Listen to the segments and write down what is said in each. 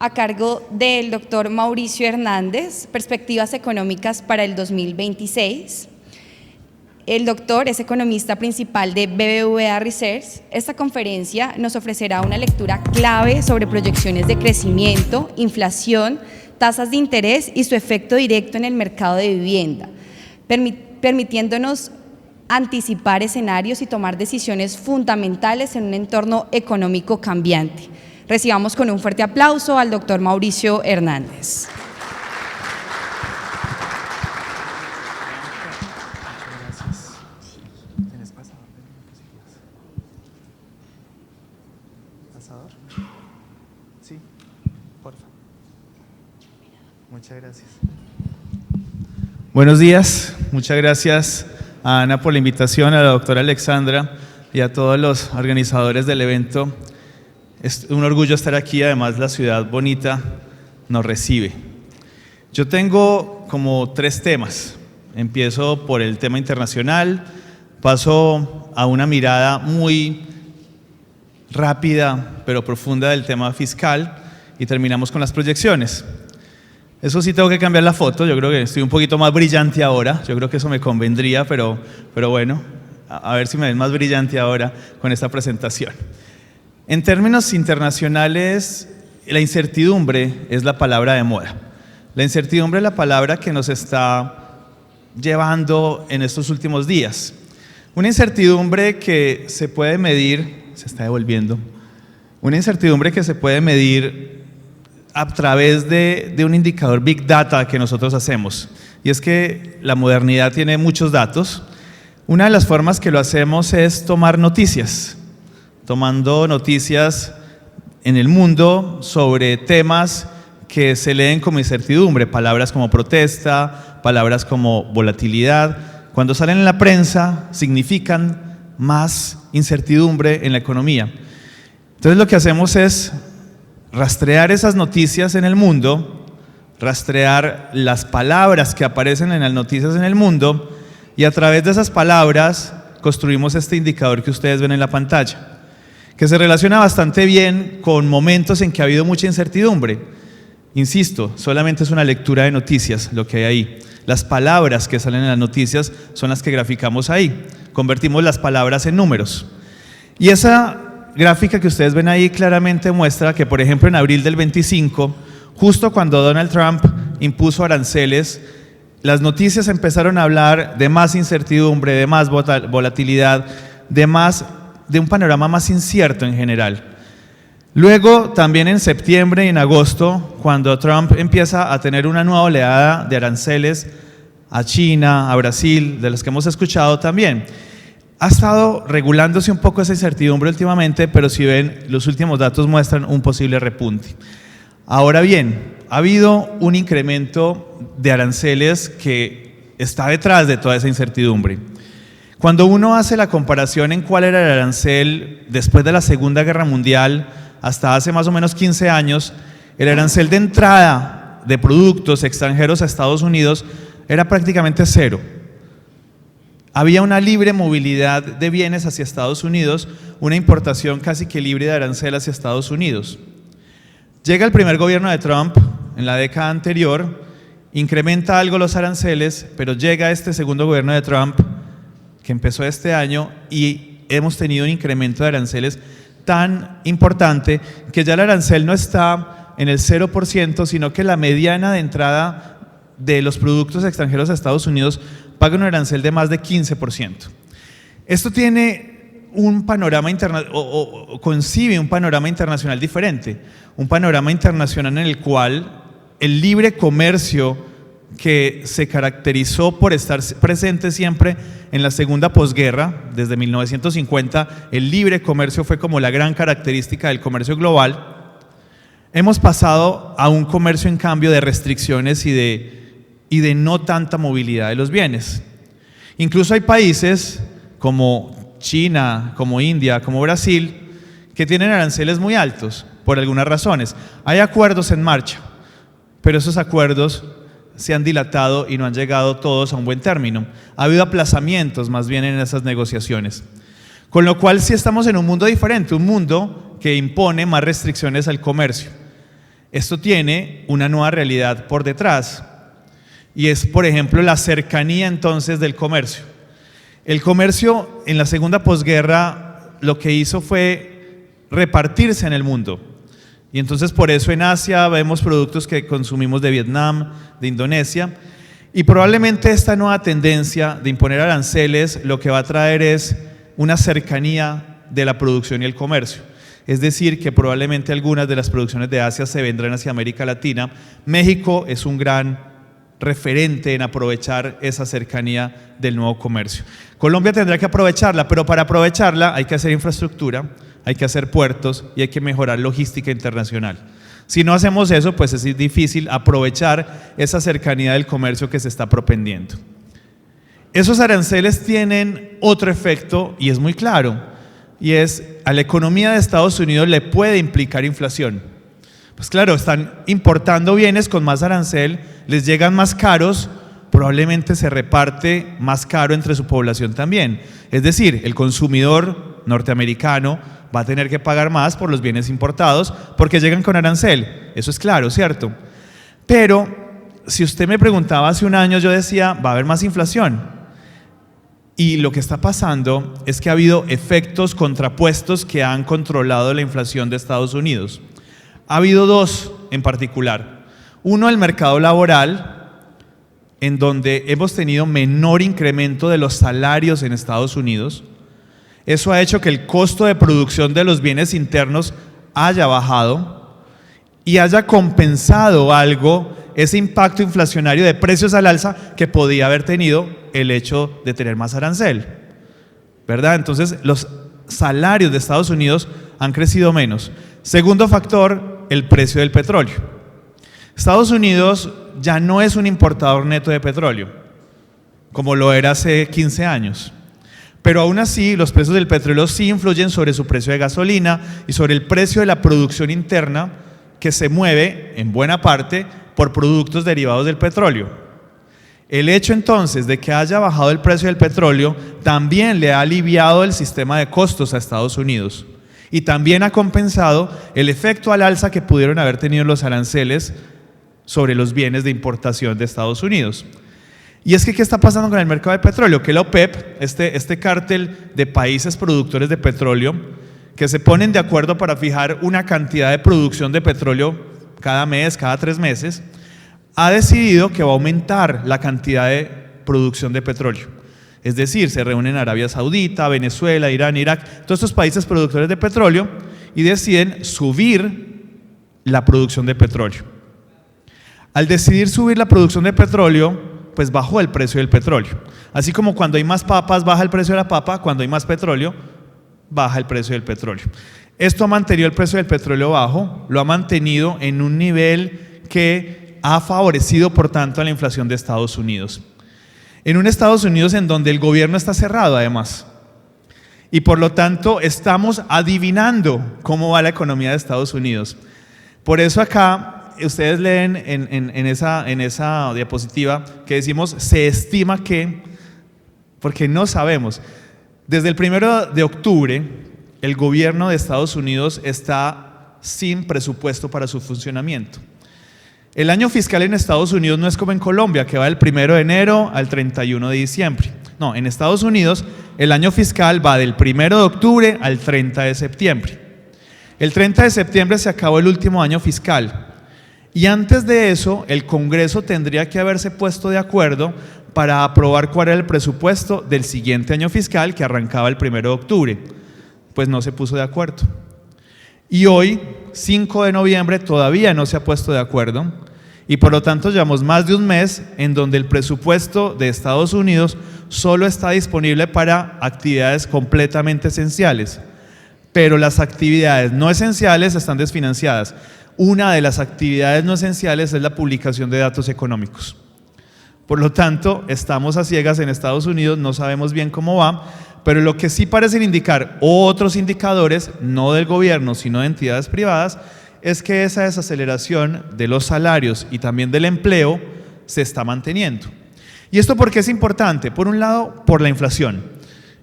a cargo del doctor Mauricio Hernández, Perspectivas Económicas para el 2026. El doctor es economista principal de BBVA Research. Esta conferencia nos ofrecerá una lectura clave sobre proyecciones de crecimiento, inflación, tasas de interés y su efecto directo en el mercado de vivienda, permitiéndonos anticipar escenarios y tomar decisiones fundamentales en un entorno económico cambiante. Recibamos con un fuerte aplauso al doctor Mauricio Hernández. ¿Pasador? Sí, porfa. Muchas gracias. Buenos días, muchas gracias a Ana por la invitación, a la doctora Alexandra y a todos los organizadores del evento. Es un orgullo estar aquí, además la ciudad bonita nos recibe. Yo tengo como 3 temas. Empiezo por el tema internacional, paso a una mirada muy rápida pero profunda del tema fiscal y terminamos con las proyecciones. Eso sí, tengo que cambiar la foto, yo creo que estoy un poquito más brillante ahora, yo creo que eso me convendría, pero bueno, a ver si me ven más brillante ahora con esta presentación. En términos internacionales, la incertidumbre es la palabra de moda. La incertidumbre es la palabra que nos está llevando en estos últimos días. Una incertidumbre que se puede medir, se está devolviendo, una incertidumbre que se puede medir a través de un indicador Big Data que nosotros hacemos. Y es que la modernidad tiene muchos datos. Una de las formas que lo hacemos es tomar noticias. Tomando noticias en el mundo sobre temas que se leen como incertidumbre, palabras como protesta, palabras como volatilidad. Cuando salen en la prensa significan más incertidumbre en la economía. Entonces lo que hacemos es rastrear esas noticias en el mundo, rastrear las palabras que aparecen en las noticias en el mundo y a través de esas palabras construimos este indicador que ustedes ven en la pantalla, que se relaciona bastante bien con momentos en que ha habido mucha incertidumbre. Insisto, solamente es una lectura de noticias lo que hay ahí. Las palabras que salen en las noticias son las que graficamos ahí. Convertimos las palabras en números. Y esa gráfica que ustedes ven ahí claramente muestra que, por ejemplo, en abril del 25, justo cuando Donald Trump impuso aranceles, las noticias empezaron a hablar de más incertidumbre, de más volatilidad, de un panorama más incierto en general. Luego, también en septiembre y en agosto, cuando Trump empieza a tener una nueva oleada de aranceles a China, a Brasil, de los que hemos escuchado también, ha estado regulándose un poco esa incertidumbre últimamente, pero si ven, los últimos datos muestran un posible repunte. Ahora bien, ha habido un incremento de aranceles que está detrás de toda esa incertidumbre. Cuando uno hace la comparación en cuál era el arancel después de la Segunda Guerra Mundial, hasta hace más o menos 15 años, el arancel de entrada de productos extranjeros a Estados Unidos era prácticamente 0. Había una libre movilidad de bienes hacia Estados Unidos, una importación casi que libre de arancel hacia Estados Unidos. Llega el primer gobierno de Trump en la década anterior, incrementa algo los aranceles, pero llega este segundo gobierno de Trump, que empezó este año, y hemos tenido un incremento de aranceles tan importante que ya el arancel no está en el 0%, sino que la mediana de entrada de los productos extranjeros a Estados Unidos paga un arancel de más de 15%. Esto tiene un panorama o concibe un panorama internacional diferente, un panorama internacional en el cual el libre comercio, que se caracterizó por estar presente siempre en la segunda posguerra, desde 1950, el libre comercio fue como la gran característica del comercio global. Hemos pasado a un comercio en cambio de restricciones y de no tanta movilidad de los bienes. Incluso hay países como China, como India, como Brasil, que tienen aranceles muy altos por algunas razones. Hay acuerdos en marcha, pero esos acuerdos se han dilatado y no han llegado todos a un buen término. Ha habido aplazamientos más bien en esas negociaciones. Con lo cual sí estamos en un mundo diferente, un mundo que impone más restricciones al comercio. Esto tiene una nueva realidad por detrás y es, por ejemplo, la cercanía entonces del comercio. El comercio en la segunda posguerra lo que hizo fue repartirse en el mundo. Y entonces por eso en Asia vemos productos que consumimos de Vietnam, de Indonesia. Y probablemente esta nueva tendencia de imponer aranceles lo que va a traer es una cercanía de la producción y el comercio. Es decir, que probablemente algunas de las producciones de Asia se vendrán hacia América Latina. México es un gran referente en aprovechar esa cercanía del nuevo comercio. Colombia tendrá que aprovecharla, pero para aprovecharla hay que hacer infraestructura, hay que hacer puertos y hay que mejorar logística internacional. Si no hacemos eso, pues es difícil aprovechar esa cercanía del comercio que se está propendiendo. Esos aranceles tienen otro efecto y es muy claro, y es a la economía de Estados Unidos le puede implicar inflación. Pues claro, están importando bienes con más arancel, les llegan más caros, probablemente se reparte más caro entre su población también. Es decir, el consumidor norteamericano va a tener que pagar más por los bienes importados porque llegan con arancel. Eso es claro, ¿cierto? Pero si usted me preguntaba hace un año, yo decía, va a haber más inflación. Y lo que está pasando es que ha habido efectos contrapuestos que han controlado la inflación de Estados Unidos. Ha habido dos en particular. Uno, el mercado laboral, en donde hemos tenido menor incremento de los salarios en Estados Unidos. Eso ha hecho que el costo de producción de los bienes internos haya bajado y haya compensado algo ese impacto inflacionario de precios al alza que podía haber tenido el hecho de tener más arancel, ¿verdad? Entonces, los salarios de Estados Unidos han crecido menos. Segundo factor, el precio del petróleo. Estados Unidos ya no es un importador neto de petróleo, como lo era hace 15 años. Pero aún así, los precios del petróleo sí influyen sobre su precio de gasolina y sobre el precio de la producción interna que se mueve, en buena parte, por productos derivados del petróleo. El hecho entonces de que haya bajado el precio del petróleo también le ha aliviado el sistema de costos a Estados Unidos y también ha compensado el efecto al alza que pudieron haber tenido los aranceles sobre los bienes de importación de Estados Unidos. Y es que, ¿qué está pasando con el mercado de petróleo? Que la OPEP, este cártel de países productores de petróleo, que se ponen de acuerdo para fijar una cantidad de producción de petróleo cada mes, cada 3 meses, ha decidido que va a aumentar la cantidad de producción de petróleo. Es decir, se reúnen Arabia Saudita, Venezuela, Irán, Irak, todos estos países productores de petróleo y deciden subir la producción de petróleo. Al decidir subir la producción de petróleo, pues bajó el precio del petróleo. Así como cuando hay más papas baja el precio de la papa, cuando hay más petróleo baja el precio del petróleo. Esto ha mantenido el precio del petróleo bajo, lo ha mantenido en un nivel que ha favorecido por tanto a la inflación de Estados Unidos. En un Estados Unidos en donde el gobierno está cerrado además. Y por lo tanto estamos adivinando cómo va la economía de Estados Unidos. Por eso acá ustedes leen en esa diapositiva que decimos se estima que, porque no sabemos. Desde el 1 de octubre el gobierno de Estados Unidos está sin presupuesto para su funcionamiento. El año fiscal en Estados Unidos no es como en Colombia, que va del 1 de enero al 31 de diciembre. No, en Estados Unidos el año fiscal va del 1 de octubre al 30 de septiembre. El 30 de septiembre se acabó el último año fiscal. Y antes de eso, el Congreso tendría que haberse puesto de acuerdo para aprobar cuál era el presupuesto del siguiente año fiscal que arrancaba el 1 de octubre. Pues no se puso de acuerdo. Y hoy, 5 de noviembre, todavía no se ha puesto de acuerdo y por lo tanto llevamos más de un mes en donde el presupuesto de Estados Unidos solo está disponible para actividades completamente esenciales, pero las actividades no esenciales están desfinanciadas. Una de las actividades no esenciales es la publicación de datos económicos. Por lo tanto, estamos a ciegas en Estados Unidos, no sabemos bien cómo va, pero lo que sí parecen indicar otros indicadores, no del gobierno, sino de entidades privadas, es que esa desaceleración de los salarios y también del empleo se está manteniendo. ¿Y esto por qué es importante? Por un lado, por la inflación.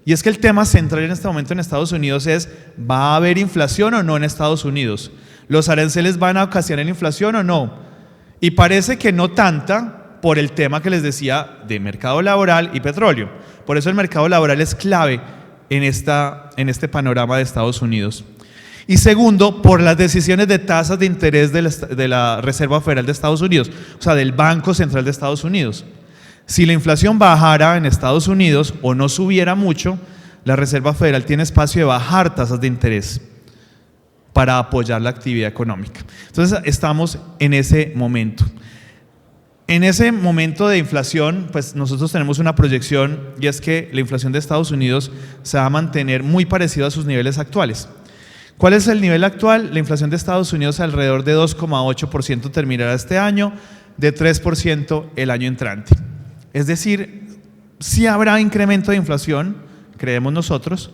Y es que el tema central en este momento en Estados Unidos es, ¿va a haber inflación o no en Estados Unidos? ¿Los aranceles van a ocasionar inflación o no? Y parece que no tanta por el tema que les decía de mercado laboral y petróleo. Por eso el mercado laboral es clave en este panorama de Estados Unidos. Y segundo, por las decisiones de tasas de interés de la Reserva Federal de Estados Unidos, o sea, del Banco Central de Estados Unidos. Si la inflación bajara en Estados Unidos o no subiera mucho, la Reserva Federal tiene espacio de bajar tasas de interés para apoyar la actividad económica. Entonces, estamos en ese momento. En ese momento de inflación, pues nosotros tenemos una proyección y es que la inflación de Estados Unidos se va a mantener muy parecida a sus niveles actuales. ¿Cuál es el nivel actual? La inflación de Estados Unidos alrededor de 2,8% terminará este año, de 3% el año entrante. Es decir, sí habrá incremento de inflación, creemos nosotros,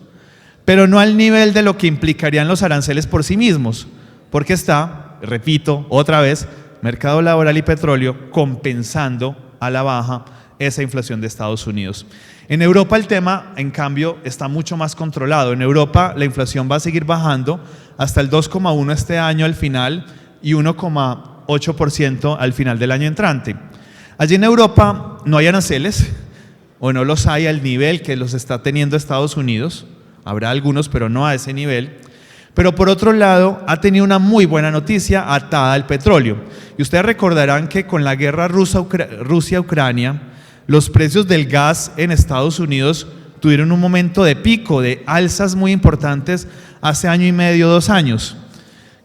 pero no al nivel de lo que implicarían los aranceles por sí mismos, porque está, repito, otra vez, mercado laboral y petróleo compensando a la baja esa inflación de Estados Unidos. En Europa el tema, en cambio, está mucho más controlado. En Europa la inflación va a seguir bajando hasta el 2,1% este año al final y 1,8% al final del año entrante. Allí en Europa no hay aranceles, o no los hay al nivel que los está teniendo Estados Unidos. Habrá algunos, pero no a ese nivel. Pero por otro lado, ha tenido una muy buena noticia atada al petróleo. Y ustedes recordarán que con la guerra Rusia-Ucrania, los precios del gas en Estados Unidos tuvieron un momento de pico, de alzas muy importantes hace año y medio, 2 años.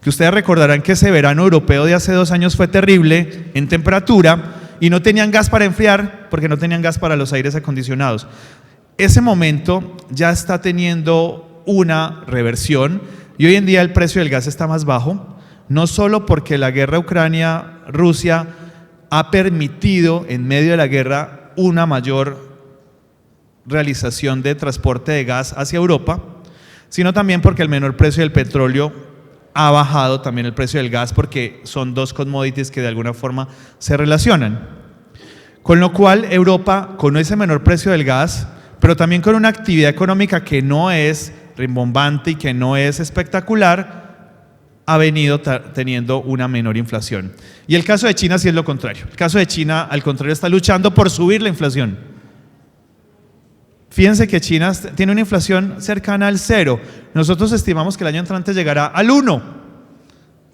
Que ustedes recordarán que ese verano europeo de hace 2 años fue terrible en temperatura y no tenían gas para enfriar porque no tenían gas para los aires acondicionados. Ese momento ya está teniendo una reversión y hoy en día el precio del gas está más bajo, no solo porque la guerra Ucrania-Rusia ha permitido en medio de la guerra una mayor realización de transporte de gas hacia Europa, sino también porque el menor precio del petróleo ha bajado también el precio del gas, porque son dos commodities que de alguna forma se relacionan. Con lo cual Europa, con ese menor precio del gas, pero también con una actividad económica que no es rimbombante y que no es espectacular, ha venido teniendo una menor inflación. Y el caso de China sí es lo contrario. El caso de China, al contrario, está luchando por subir la inflación. Fíjense que China tiene una inflación cercana al 0. Nosotros estimamos que el año entrante llegará al 1.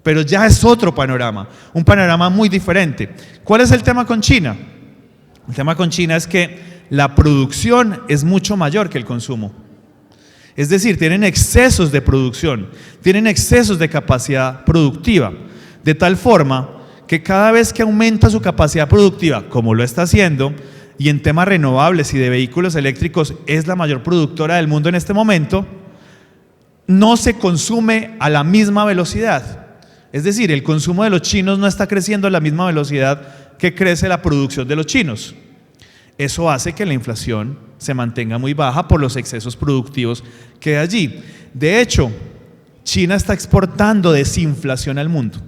Pero ya es otro panorama, un panorama muy diferente. ¿Cuál es el tema con China? El tema con China es que la producción es mucho mayor que el consumo. Es decir, tienen excesos de producción, tienen excesos de capacidad productiva, de tal forma que cada vez que aumenta su capacidad productiva, como lo está haciendo, y en temas renovables y de vehículos eléctricos es la mayor productora del mundo en este momento, no se consume a la misma velocidad. Es decir, el consumo de los chinos no está creciendo a la misma velocidad que crece la producción de los chinos. Eso hace que la inflación se mantenga muy baja por los excesos productivos que hay allí. De hecho, China está exportando desinflación al mundo.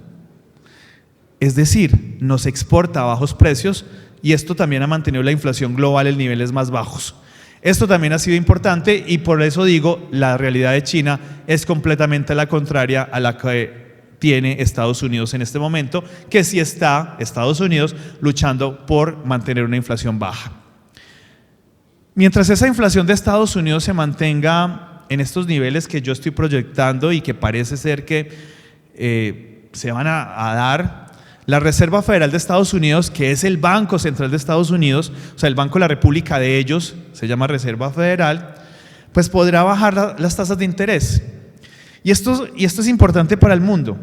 Es decir, nos exporta a bajos precios y esto también ha mantenido la inflación global en niveles más bajos. Esto también ha sido importante y por eso digo, la realidad de China es completamente la contraria a la que tiene Estados Unidos en este momento, que sí está Estados Unidos luchando por mantener una inflación baja. Mientras esa inflación de Estados Unidos se mantenga en estos niveles que yo estoy proyectando y que parece ser que se van a dar, la Reserva Federal de Estados Unidos, que es el Banco Central de Estados Unidos, o sea, el Banco de la República de ellos, se llama Reserva Federal, pues podrá bajar las tasas de interés. Y esto es importante para el mundo.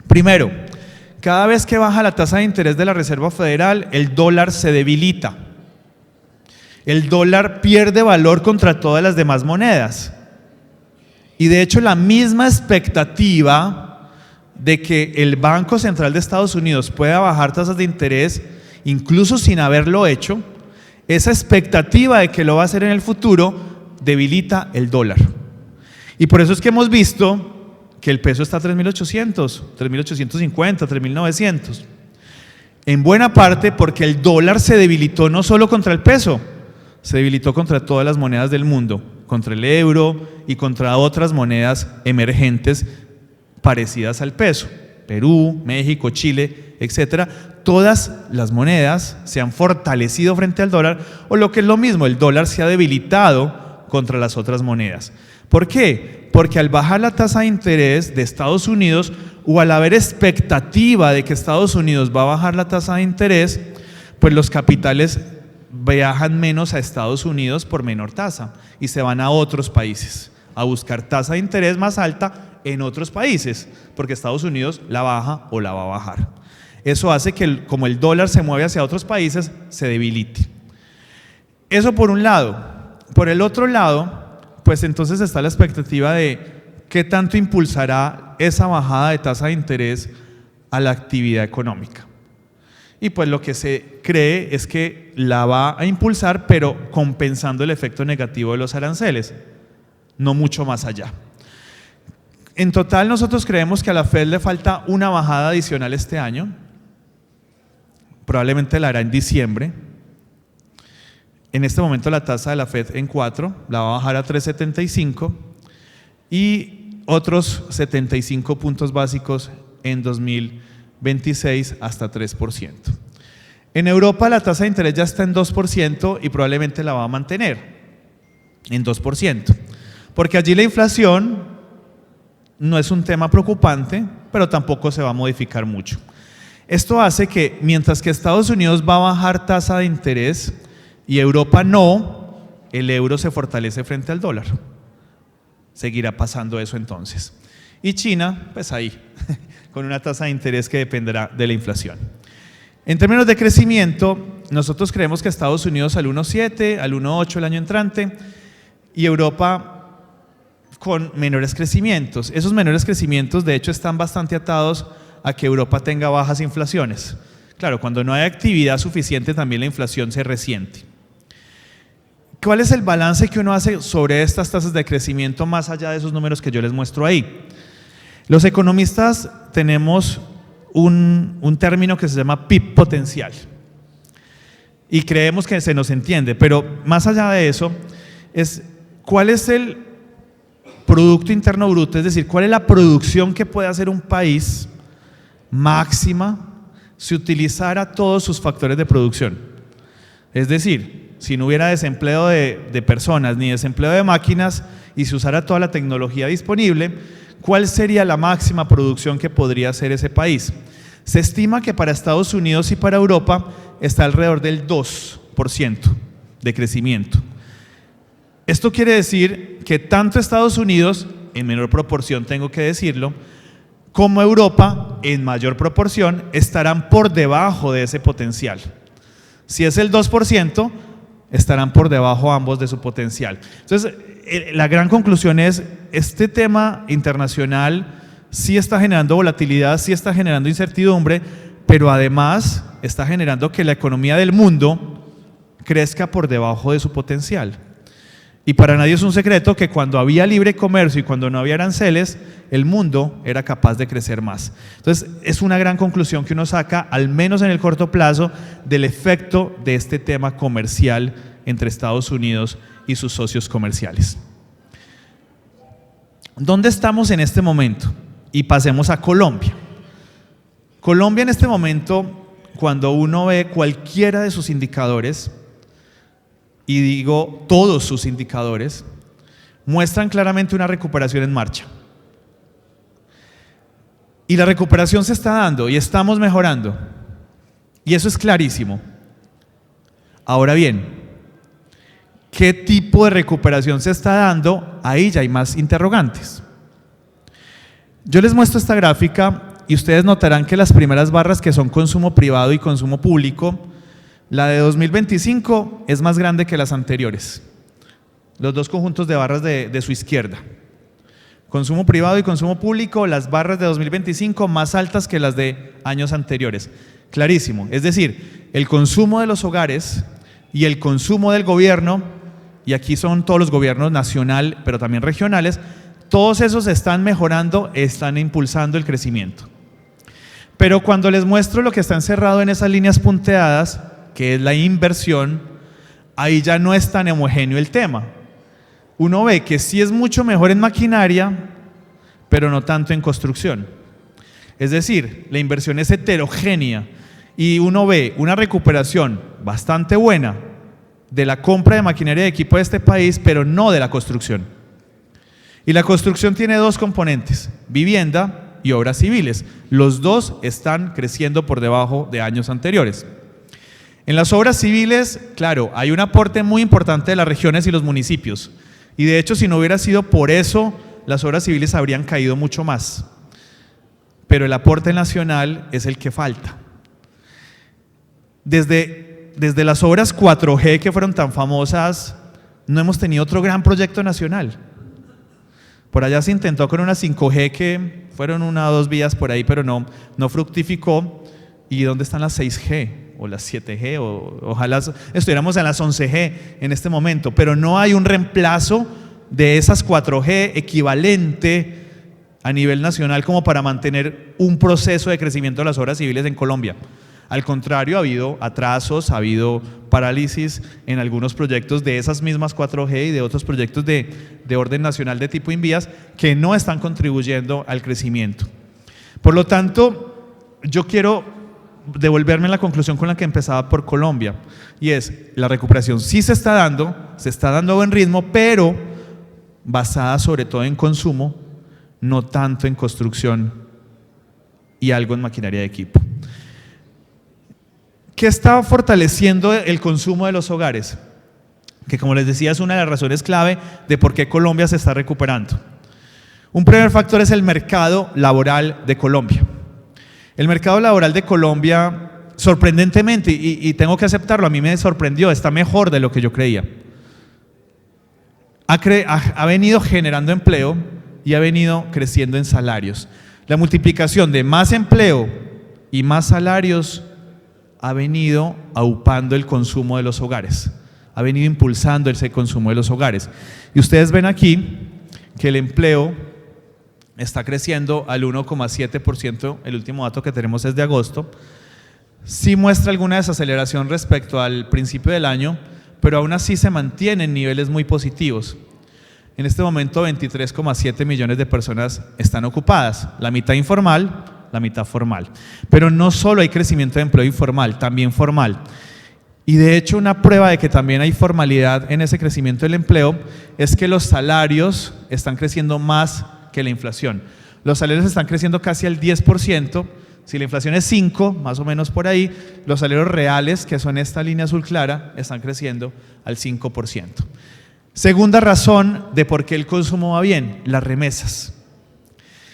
Primero, cada vez que baja la tasa de interés de la Reserva Federal, el dólar se debilita. El dólar pierde valor contra todas las demás monedas. Y de hecho, la misma expectativa de que el Banco Central de Estados Unidos pueda bajar tasas de interés, incluso sin haberlo hecho, esa expectativa de que lo va a hacer en el futuro, debilita el dólar. Y por eso es que hemos visto que el peso está a 3.800, 3.850, 3.900. En buena parte porque el dólar se debilitó no solo contra el peso, se debilitó contra todas las monedas del mundo, contra el euro y contra otras monedas emergentes parecidas al peso. Perú, México, Chile, etcétera, todas las monedas se han fortalecido frente al dólar, o lo que es lo mismo, el dólar se ha debilitado contra las otras monedas. ¿Por qué? Porque al bajar la tasa de interés de Estados Unidos, o al haber expectativa de que Estados Unidos va a bajar la tasa de interés, pues los capitales viajan menos a Estados Unidos por menor tasa y se van a otros países a buscar tasa de interés más alta en otros países, porque Estados Unidos la baja o la va a bajar. Eso hace que como el dólar se mueve hacia otros países, se debilite. Eso por un lado. Por el otro lado, pues entonces está la expectativa de qué tanto impulsará esa bajada de tasa de interés a la actividad económica. Y pues lo que se cree es que la va a impulsar, pero compensando el efecto negativo de los aranceles, no mucho más allá. En total, nosotros creemos que a la Fed le falta una bajada adicional este año. Probablemente la hará en diciembre. En este momento la tasa de la Fed en 4, la va a bajar a 3.75 y otros 75 puntos básicos en 2026 hasta 3%. En Europa la tasa de interés ya está en 2% y probablemente la va a mantener en 2%, porque allí la inflación no es un tema preocupante, pero tampoco se va a modificar mucho. Esto hace que mientras que Estados Unidos va a bajar tasa de interés y Europa no, el euro se fortalece frente al dólar. Seguirá pasando eso entonces. Y China, pues ahí, con una tasa de interés que dependerá de la inflación. En términos de crecimiento, nosotros creemos que Estados Unidos al 1.7, al 1.8 el año entrante, y Europa con menores crecimientos. Esos menores crecimientos de hecho están bastante atados a que Europa tenga bajas inflaciones. Claro, cuando no hay actividad suficiente también la inflación se resiente. ¿Cuál es el balance que uno hace sobre estas tasas de crecimiento más allá de esos números que yo les muestro ahí? Los economistas tenemos un término que se llama PIB potencial y creemos que se nos entiende, pero más allá de eso es ¿cuál es el Producto Interno Bruto? Es decir, ¿cuál es la producción que puede hacer un país máxima si utilizara todos sus factores de producción? Es decir, si no hubiera desempleo de personas ni desempleo de máquinas y se usara toda la tecnología disponible, ¿cuál sería la máxima producción que podría hacer ese país? Se estima que para Estados Unidos y para Europa está alrededor del 2% de crecimiento. Esto quiere decir que tanto Estados Unidos, en menor proporción tengo que decirlo, como Europa, en mayor proporción, estarán por debajo de ese potencial. Si es el 2%, estarán por debajo ambos de su potencial. Entonces, la gran conclusión es, este tema internacional sí está generando volatilidad, sí está generando incertidumbre, pero además está generando que la economía del mundo crezca por debajo de su potencial. Y para nadie es un secreto que cuando había libre comercio y cuando no había aranceles, el mundo era capaz de crecer más. Entonces, es una gran conclusión que uno saca, al menos en el corto plazo, del efecto de este tema comercial entre Estados Unidos y sus socios comerciales. ¿Dónde estamos en este momento? Y pasemos a Colombia. Colombia en este momento, cuando uno ve cualquiera de sus indicadores, y digo todos sus indicadores, muestran claramente una recuperación en marcha. Y la recuperación se está dando y estamos mejorando. Y eso es clarísimo. Ahora bien, ¿qué tipo de recuperación se está dando? Ahí ya hay más interrogantes. Yo les muestro esta gráfica y ustedes notarán que las primeras barras, que son consumo privado y consumo público, la de 2025 es más grande que las anteriores. Los dos conjuntos de barras de su izquierda. Consumo privado y consumo público, las barras de 2025 más altas que las de años anteriores. Clarísimo. Es decir, el consumo de los hogares y el consumo del gobierno, y aquí son todos los gobiernos nacional, pero también regionales, todos esos están mejorando, están impulsando el crecimiento. Pero cuando les muestro lo que está encerrado en esas líneas punteadas, que es la inversión, ahí ya no es tan homogéneo el tema. Uno ve que sí es mucho mejor en maquinaria, pero no tanto en construcción. Es decir, la inversión es heterogénea y uno ve una recuperación bastante buena de la compra de maquinaria y equipo de este país, pero no de la construcción. Y la construcción tiene dos componentes: vivienda y obras civiles. Los dos están creciendo por debajo de años anteriores. En las obras civiles, claro, hay un aporte muy importante de las regiones y los municipios. Y de hecho, si no hubiera sido por eso, las obras civiles habrían caído mucho más. Pero el aporte nacional es el que falta. Desde las obras 4G que fueron tan famosas, no hemos tenido otro gran proyecto nacional. Por allá se intentó con una 5G que fueron 1 o 2 vías por ahí, pero no fructificó. ¿Y dónde están las 6G? O las 7G, ojalá estuviéramos en las 11G en este momento, pero no hay un reemplazo de esas 4G equivalente a nivel nacional como para mantener un proceso de crecimiento de las obras civiles en Colombia. Al contrario, ha habido atrasos, ha habido parálisis en algunos proyectos de esas mismas 4G y de otros proyectos de orden nacional de tipo Invías que no están contribuyendo al crecimiento. Por lo tanto, yo quiero devolverme a la conclusión con la que empezaba por Colombia, y es: la recuperación sí se está dando a buen ritmo, pero basada sobre todo en consumo, no tanto en construcción y algo en maquinaria de equipo. ¿Qué está fortaleciendo el consumo de los hogares? Que, como les decía, es una de las razones clave de por qué Colombia se está recuperando. Un primer factor es el mercado laboral de Colombia. El mercado laboral de Colombia, sorprendentemente, y tengo que aceptarlo, a mí me sorprendió, está mejor de lo que yo creía. Ha venido generando empleo y ha venido creciendo en salarios. La multiplicación de más empleo y más salarios ha venido aupando el consumo de los hogares, ha venido impulsando ese consumo de los hogares. Y ustedes ven aquí que el empleo está creciendo al 1,7%, el último dato que tenemos es de agosto. Sí muestra alguna desaceleración respecto al principio del año, pero aún así se mantiene en niveles muy positivos. En este momento 23,7 millones de personas están ocupadas, la mitad informal, la mitad formal. Pero no solo hay crecimiento de empleo informal, también formal. Y de hecho, una prueba de que también hay formalidad en ese crecimiento del empleo es que los salarios están creciendo más que la inflación. Los salarios están creciendo casi al 10%, si la inflación es 5, más o menos por ahí, los salarios reales, que son esta línea azul clara, están creciendo al 5%. Segunda razón de por qué el consumo va bien, las remesas.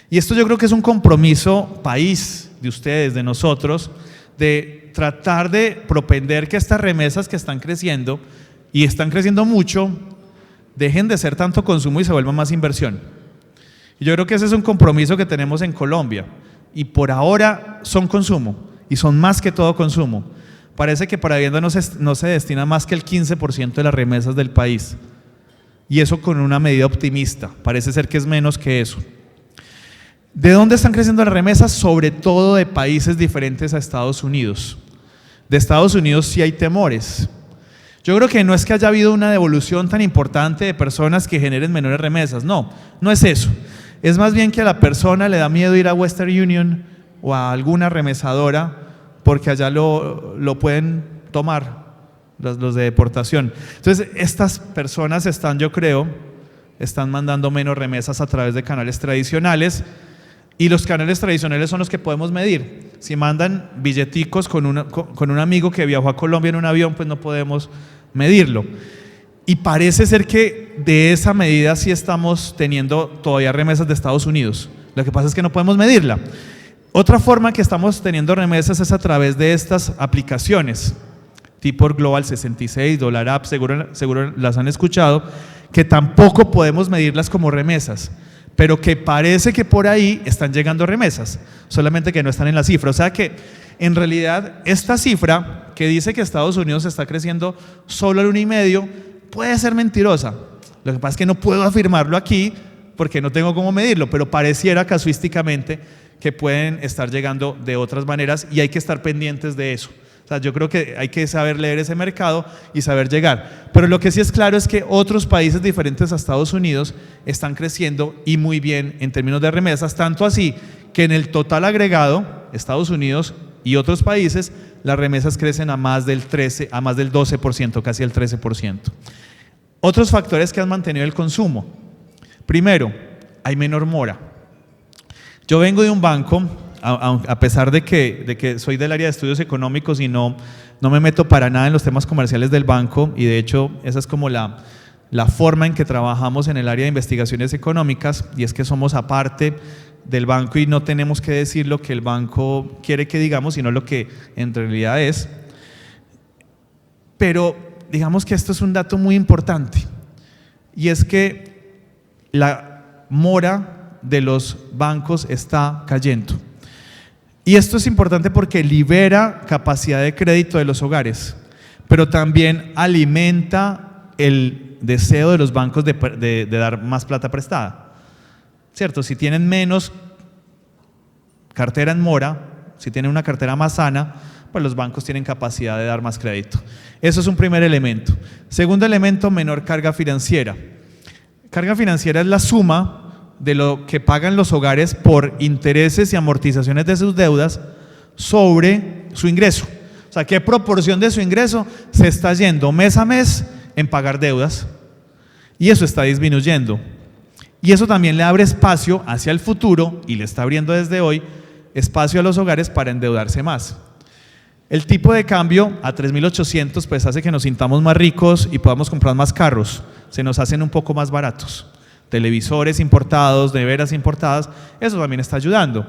Y esto yo creo que es un compromiso país de ustedes, de nosotros, de tratar de propender que estas remesas que están creciendo, y están creciendo mucho, dejen de ser tanto consumo y se vuelvan más inversión. Y yo creo que ese es un compromiso que tenemos en Colombia, y por ahora son consumo, y son más que todo consumo. Parece que para vivienda no se destina más que el 15% de las remesas del país, y eso con una medida optimista, parece ser que es menos que eso. ¿De dónde están creciendo las remesas? Sobre todo de países diferentes a Estados Unidos. De Estados Unidos sí hay temores. Yo creo que no es que haya habido una devolución tan importante de personas que generen menores remesas, no es eso. Es más bien que a la persona le da miedo ir a Western Union o a alguna remesadora porque allá lo pueden tomar los de deportación. Entonces, estas personas están mandando menos remesas a través de canales tradicionales, y los canales tradicionales son los que podemos medir. Si mandan billeticos con un amigo que viajó a Colombia en un avión, pues no podemos medirlo. Y parece ser que de esa medida sí estamos teniendo todavía remesas de Estados Unidos. Lo que pasa es que no podemos medirla. Otra forma que estamos teniendo remesas es a través de estas aplicaciones, tipo Global 66, Dollar App, seguro las han escuchado, que tampoco podemos medirlas como remesas, pero que parece que por ahí están llegando remesas, solamente que no están en la cifra. O sea que en realidad esta cifra que dice que Estados Unidos está creciendo solo al 1,5 puede ser mentirosa. Lo que pasa es que no puedo afirmarlo aquí porque no tengo cómo medirlo, pero pareciera casuísticamente que pueden estar llegando de otras maneras, y hay que estar pendientes de eso. sea, yo creo que hay que saber leer ese mercado y saber llegar. Pero lo que sí es claro es que otros países diferentes a Estados Unidos están creciendo y muy bien en términos de remesas, tanto así que en el total agregado, Estados Unidos y otros países, las remesas crecen a más del 12%, casi el 13%. Otros factores que han mantenido el consumo. Primero, hay menor mora. Yo vengo de un banco, a pesar de que soy del área de estudios económicos y no me meto para nada en los temas comerciales del banco, y de hecho esa es como la forma en que trabajamos en el área de investigaciones económicas, y es que somos aparte del banco y no tenemos que decir lo que el banco quiere que digamos, sino lo que en realidad es. Pero digamos que esto es un dato muy importante, y es que la mora de los bancos está cayendo. Y esto es importante porque libera capacidad de crédito de los hogares, pero también alimenta el deseo de los bancos de dar más plata prestada. ¿Cierto? Si tienen menos cartera en mora, si tienen una cartera más sana, pues los bancos tienen capacidad de dar más crédito. Eso es un primer elemento. Segundo elemento, menor carga financiera. Carga financiera es la suma de lo que pagan los hogares por intereses y amortizaciones de sus deudas sobre su ingreso. O sea, ¿qué proporción de su ingreso se está yendo mes a mes en pagar deudas? Y eso está disminuyendo. Y eso también le abre espacio hacia el futuro, y le está abriendo desde hoy espacio a los hogares para endeudarse más. El tipo de cambio a 3.800 pues hace que nos sintamos más ricos y podamos comprar más carros, se nos hacen un poco más baratos. Televisores importados, neveras importadas, eso también está ayudando.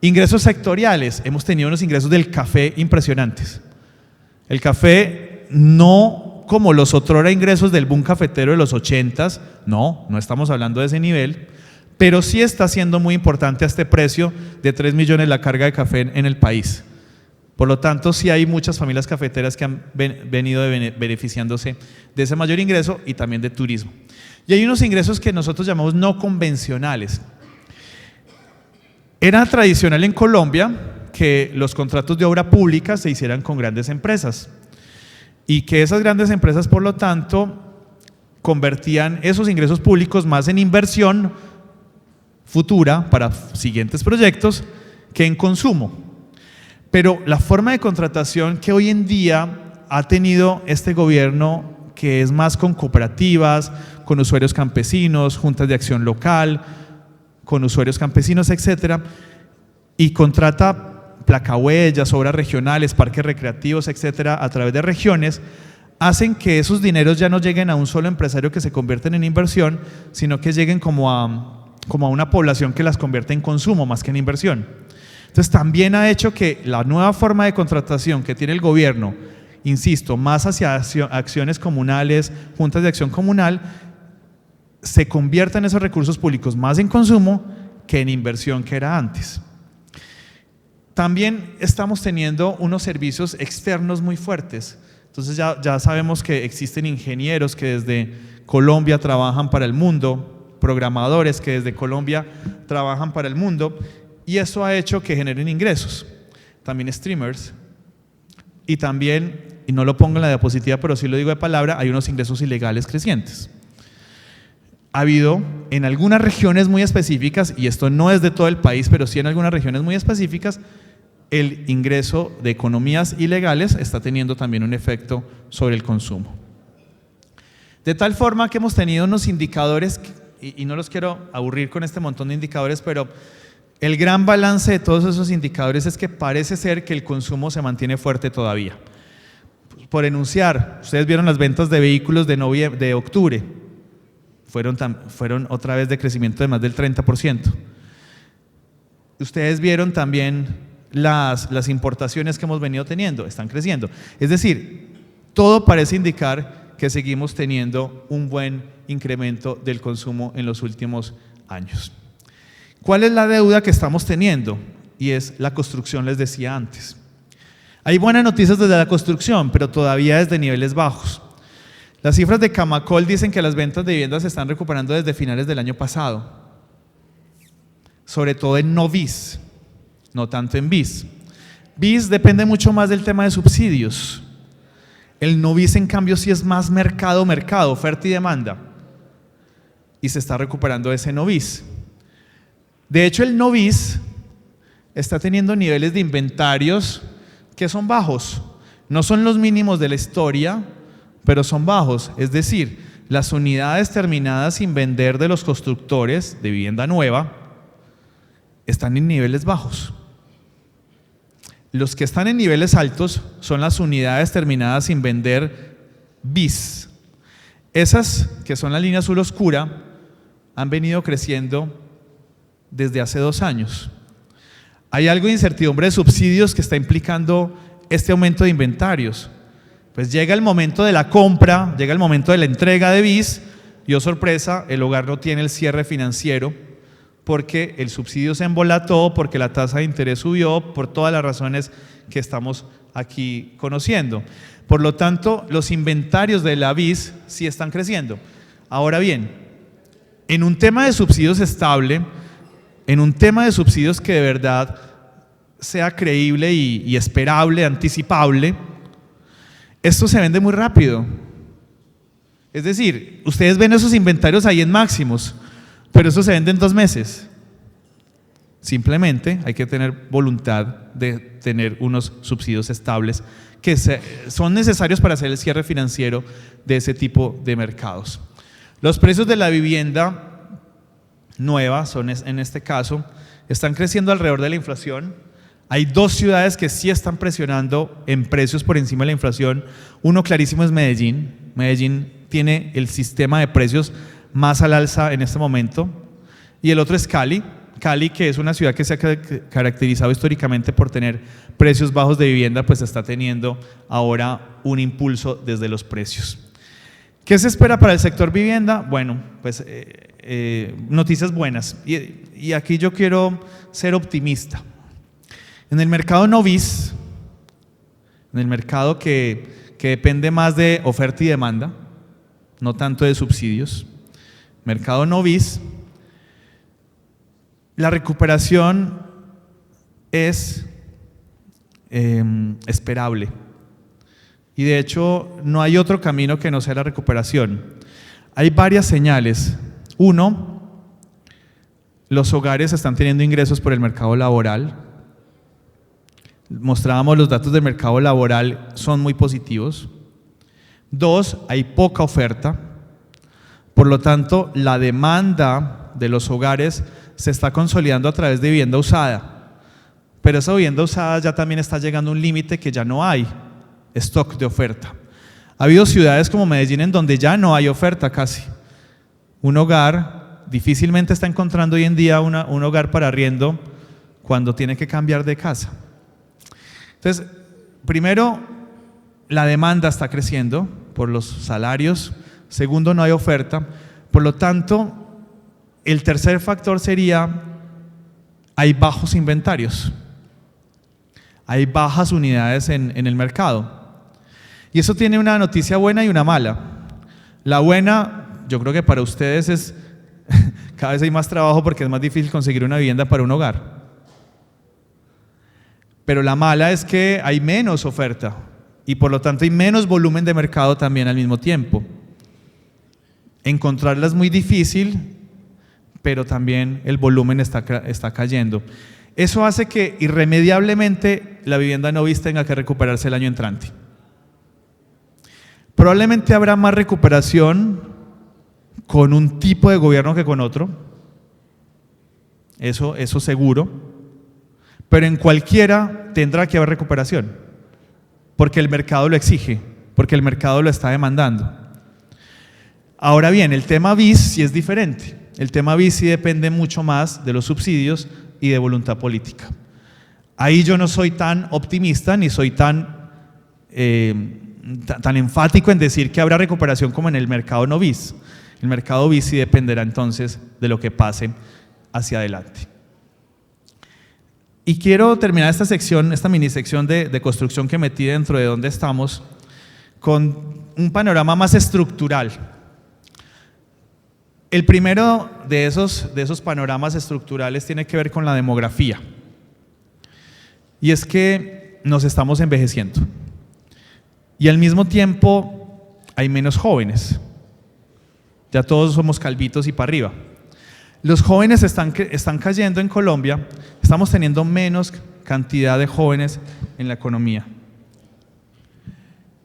Ingresos sectoriales, hemos tenido unos ingresos del café impresionantes. El café no como los otrora ingresos del boom cafetero de los 80s, no estamos hablando de ese nivel, pero sí está siendo muy importante a este precio de 3 millones la carga de café en el país. Por lo tanto, sí hay muchas familias cafeteras que han venido beneficiándose de ese mayor ingreso y también de turismo. Y hay unos ingresos que nosotros llamamos no convencionales. Era tradicional en Colombia que los contratos de obra pública se hicieran con grandes empresas y que esas grandes empresas, por lo tanto, convertían esos ingresos públicos más en inversión futura para siguientes proyectos que en consumo. Pero la forma de contratación que hoy en día ha tenido este gobierno, que es más con cooperativas, con usuarios campesinos, juntas de acción local, con usuarios campesinos, etcétera, y contrata placahuellas, obras regionales, parques recreativos, etcétera, a través de regiones, hacen que esos dineros ya no lleguen a un solo empresario que se convierten en inversión, sino que lleguen como a una población que las convierte en consumo más que en inversión. Entonces también ha hecho que la nueva forma de contratación que tiene el gobierno, insisto, más hacia acciones comunales, juntas de acción comunal, se convierta en esos recursos públicos más en consumo que en inversión que era antes. También estamos teniendo unos servicios externos muy fuertes. Entonces ya sabemos que existen ingenieros que desde Colombia trabajan para el mundo, programadores que desde Colombia trabajan para el mundo, y eso ha hecho que generen ingresos. También streamers, y también, y no lo pongo en la diapositiva, pero sí lo digo de palabra, hay unos ingresos ilegales crecientes. Ha habido en algunas regiones muy específicas, y esto no es de todo el país, pero sí en algunas regiones muy específicas, el ingreso de economías ilegales está teniendo también un efecto sobre el consumo. De tal forma que hemos tenido unos indicadores, y no los quiero aburrir con este montón de indicadores, pero el gran balance de todos esos indicadores es que parece ser que el consumo se mantiene fuerte todavía. Por enunciar, ustedes vieron las ventas de vehículos de octubre, fueron otra vez de crecimiento de más del 30%. Ustedes vieron también las importaciones que hemos venido teniendo, están creciendo. Es decir, todo parece indicar que seguimos teniendo un buen incremento del consumo en los últimos años. ¿Cuál es la deuda que estamos teniendo? Y es la construcción, les decía antes. Hay buenas noticias desde la construcción, pero todavía desde niveles bajos. Las cifras de Camacol dicen que las ventas de viviendas se están recuperando desde finales del año pasado, sobre todo en no bis, no tanto en bis. BIS depende mucho más del tema de subsidios. El no BIS, en cambio, sí es más mercado, oferta y demanda. Y se está recuperando ese no BIS. De hecho, el no BIS está teniendo niveles de inventarios que son bajos. No son los mínimos de la historia, pero son bajos. Es decir, las unidades terminadas sin vender de los constructores de vivienda nueva están en niveles bajos. Los que están en niveles altos son las unidades terminadas sin vender BIS. Esas, que son la línea azul oscura, han venido creciendo desde hace 2 años. Hay algo de incertidumbre de subsidios que está implicando este aumento de inventarios. Pues llega el momento de la compra, llega el momento de la entrega de BIS y, oh sorpresa, el hogar no tiene el cierre financiero porque el subsidio se embolató, porque la tasa de interés subió, por todas las razones que estamos aquí conociendo. Por lo tanto, los inventarios de la BIS sí están creciendo. Ahora bien, en un tema de subsidios estable, en un tema de subsidios que de verdad sea creíble y esperable, anticipable, esto se vende muy rápido. Es decir, ustedes ven esos inventarios ahí en máximos, pero eso se vende en 2 meses. Simplemente hay que tener voluntad de tener unos subsidios estables que son necesarios para hacer el cierre financiero de ese tipo de mercados. Los precios de la vivienda nueva, en este caso, están creciendo alrededor de la inflación. Hay 2 ciudades que sí están presionando en precios por encima de la inflación. Uno clarísimo es Medellín. Medellín tiene el sistema de precios más al alza en este momento. Y el otro es Cali. Cali, que es una ciudad que se ha caracterizado históricamente por tener precios bajos de vivienda, pues está teniendo ahora un impulso desde los precios. ¿Qué se espera para el sector vivienda? Bueno, pues noticias buenas. Y aquí yo quiero ser optimista. En el mercado no BIS, en el mercado que depende más de oferta y demanda, no tanto de subsidios, mercado no BIS, la recuperación es esperable. Y de hecho, no hay otro camino que no sea la recuperación. Hay varias señales. Uno, los hogares están teniendo ingresos por el mercado laboral. Mostrábamos los datos del mercado laboral, son muy positivos. 2, hay poca oferta. Por lo tanto, la demanda de los hogares se está consolidando a través de vivienda usada. Pero esa vivienda usada ya también está llegando a un límite que ya no hay stock de oferta. Ha habido ciudades como Medellín en donde ya no hay oferta casi. Un hogar difícilmente está encontrando hoy en día un hogar para arriendo cuando tiene que cambiar de casa. Entonces, primero, la demanda está creciendo por los salarios. Segundo, no hay oferta. Por lo tanto, el tercer factor sería, hay bajos inventarios. Hay bajas unidades en el mercado. Y eso tiene una noticia buena y una mala. La buena, yo creo que para ustedes es, cada vez hay más trabajo porque es más difícil conseguir una vivienda para un hogar. Pero la mala es que hay menos oferta y por lo tanto hay menos volumen de mercado también al mismo tiempo. Encontrarla es muy difícil, pero también el volumen está cayendo. Eso hace que irremediablemente la vivienda no BIS tenga que recuperarse el año entrante. Probablemente habrá más recuperación con un tipo de gobierno que con otro, eso seguro. Pero en cualquiera tendrá que haber recuperación, porque el mercado lo exige, porque el mercado lo está demandando. Ahora bien, el tema BIS sí es diferente. El tema BIS sí depende mucho más de los subsidios y de voluntad política. Ahí yo no soy tan optimista ni soy tan enfático en decir que habrá recuperación como en el mercado no BIS. El mercado BIS sí dependerá entonces de lo que pase hacia adelante. Y quiero terminar esta sección, esta mini sección de construcción que metí dentro de donde estamos, con un panorama más estructural. El primero de esos panoramas estructurales tiene que ver con la demografía. Y es que nos estamos envejeciendo y al mismo tiempo hay menos jóvenes. Ya todos somos calvitos y para arriba. Los jóvenes están cayendo en Colombia, estamos teniendo menos cantidad de jóvenes en la economía.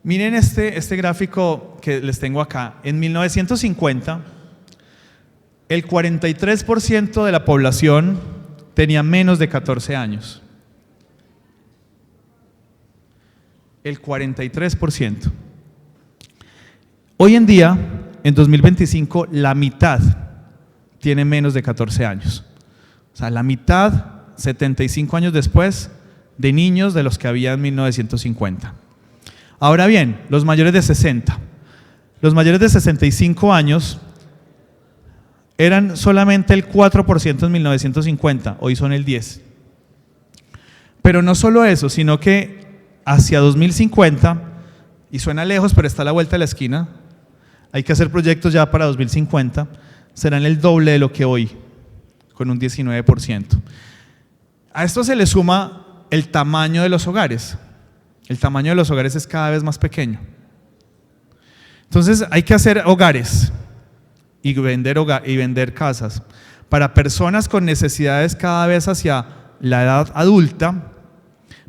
Miren este gráfico que les tengo acá. En 1950, el 43% de la población tenía menos de 14 años. El 43%. Hoy en día, en 2025, la mitad tiene menos de 14 años. O sea, la mitad, 75 años después, de niños de los que había en 1950. Ahora bien, los mayores de 60. Los mayores de 65 años eran solamente el 4% en 1950, hoy son el 10%. Pero no solo eso, sino que hacia 2050, y suena lejos, pero está a la vuelta de la esquina, hay que hacer proyectos ya para 2050, serán el doble de lo que hoy, con un 19%. A esto se le suma el tamaño de los hogares. El tamaño de los hogares es cada vez más pequeño. Entonces hay que hacer hogares y vender casas para personas con necesidades cada vez hacia la edad adulta,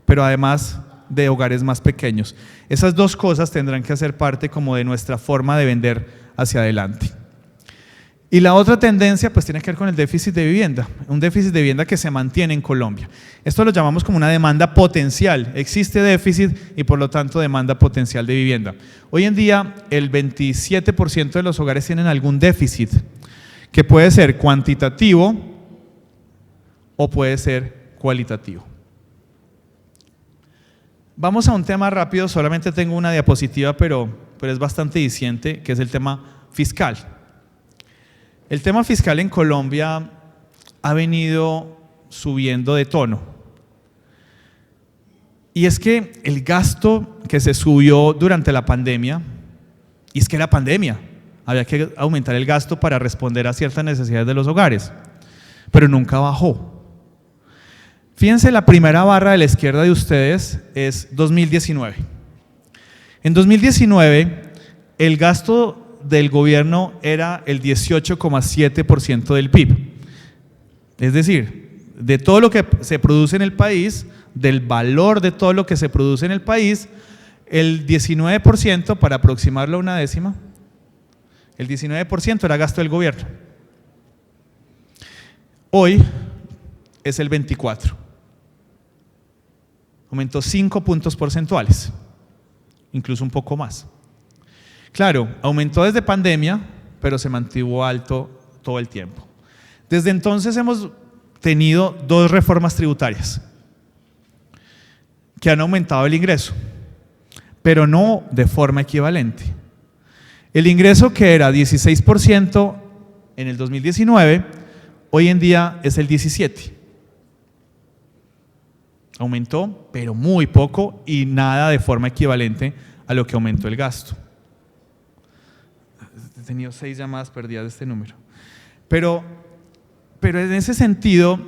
pero además de hogares más pequeños. Esas dos cosas tendrán que hacer parte como de nuestra forma de vender hacia adelante. Y la otra tendencia pues tiene que ver con el déficit de vivienda, un déficit de vivienda que se mantiene en Colombia. Esto lo llamamos como una demanda potencial. Existe déficit y por lo tanto demanda potencial de vivienda. Hoy en día el 27% de los hogares tienen algún déficit, que puede ser cuantitativo o puede ser cualitativo. Vamos a un tema rápido, solamente tengo una diapositiva, pero es bastante diciente, que es el tema fiscal. El tema fiscal en Colombia ha venido subiendo de tono. Y es que el gasto que se subió durante la pandemia, y es que era pandemia, había que aumentar el gasto para responder a ciertas necesidades de los hogares, pero nunca bajó. Fíjense, la primera barra de la izquierda de ustedes es 2019. En 2019, el gasto del gobierno era el 18,7% del PIB. Es decir, de todo lo que se produce en el país, del valor de todo lo que se produce en el país, el 19%, para aproximarlo a una décima, el 19% era gasto del gobierno. Hoy es el 24%. Aumentó 5 puntos porcentuales, incluso un poco más. Claro, aumentó desde pandemia, pero se mantuvo alto todo el tiempo. Desde entonces hemos tenido dos reformas tributarias que han aumentado el ingreso, pero no de forma equivalente. El ingreso, que era 16% en el 2019, hoy en día es el 17%. Aumentó, pero muy poco y nada de forma equivalente a lo que aumentó el gasto. He tenido 6 llamadas perdidas de este número. Pero en ese sentido,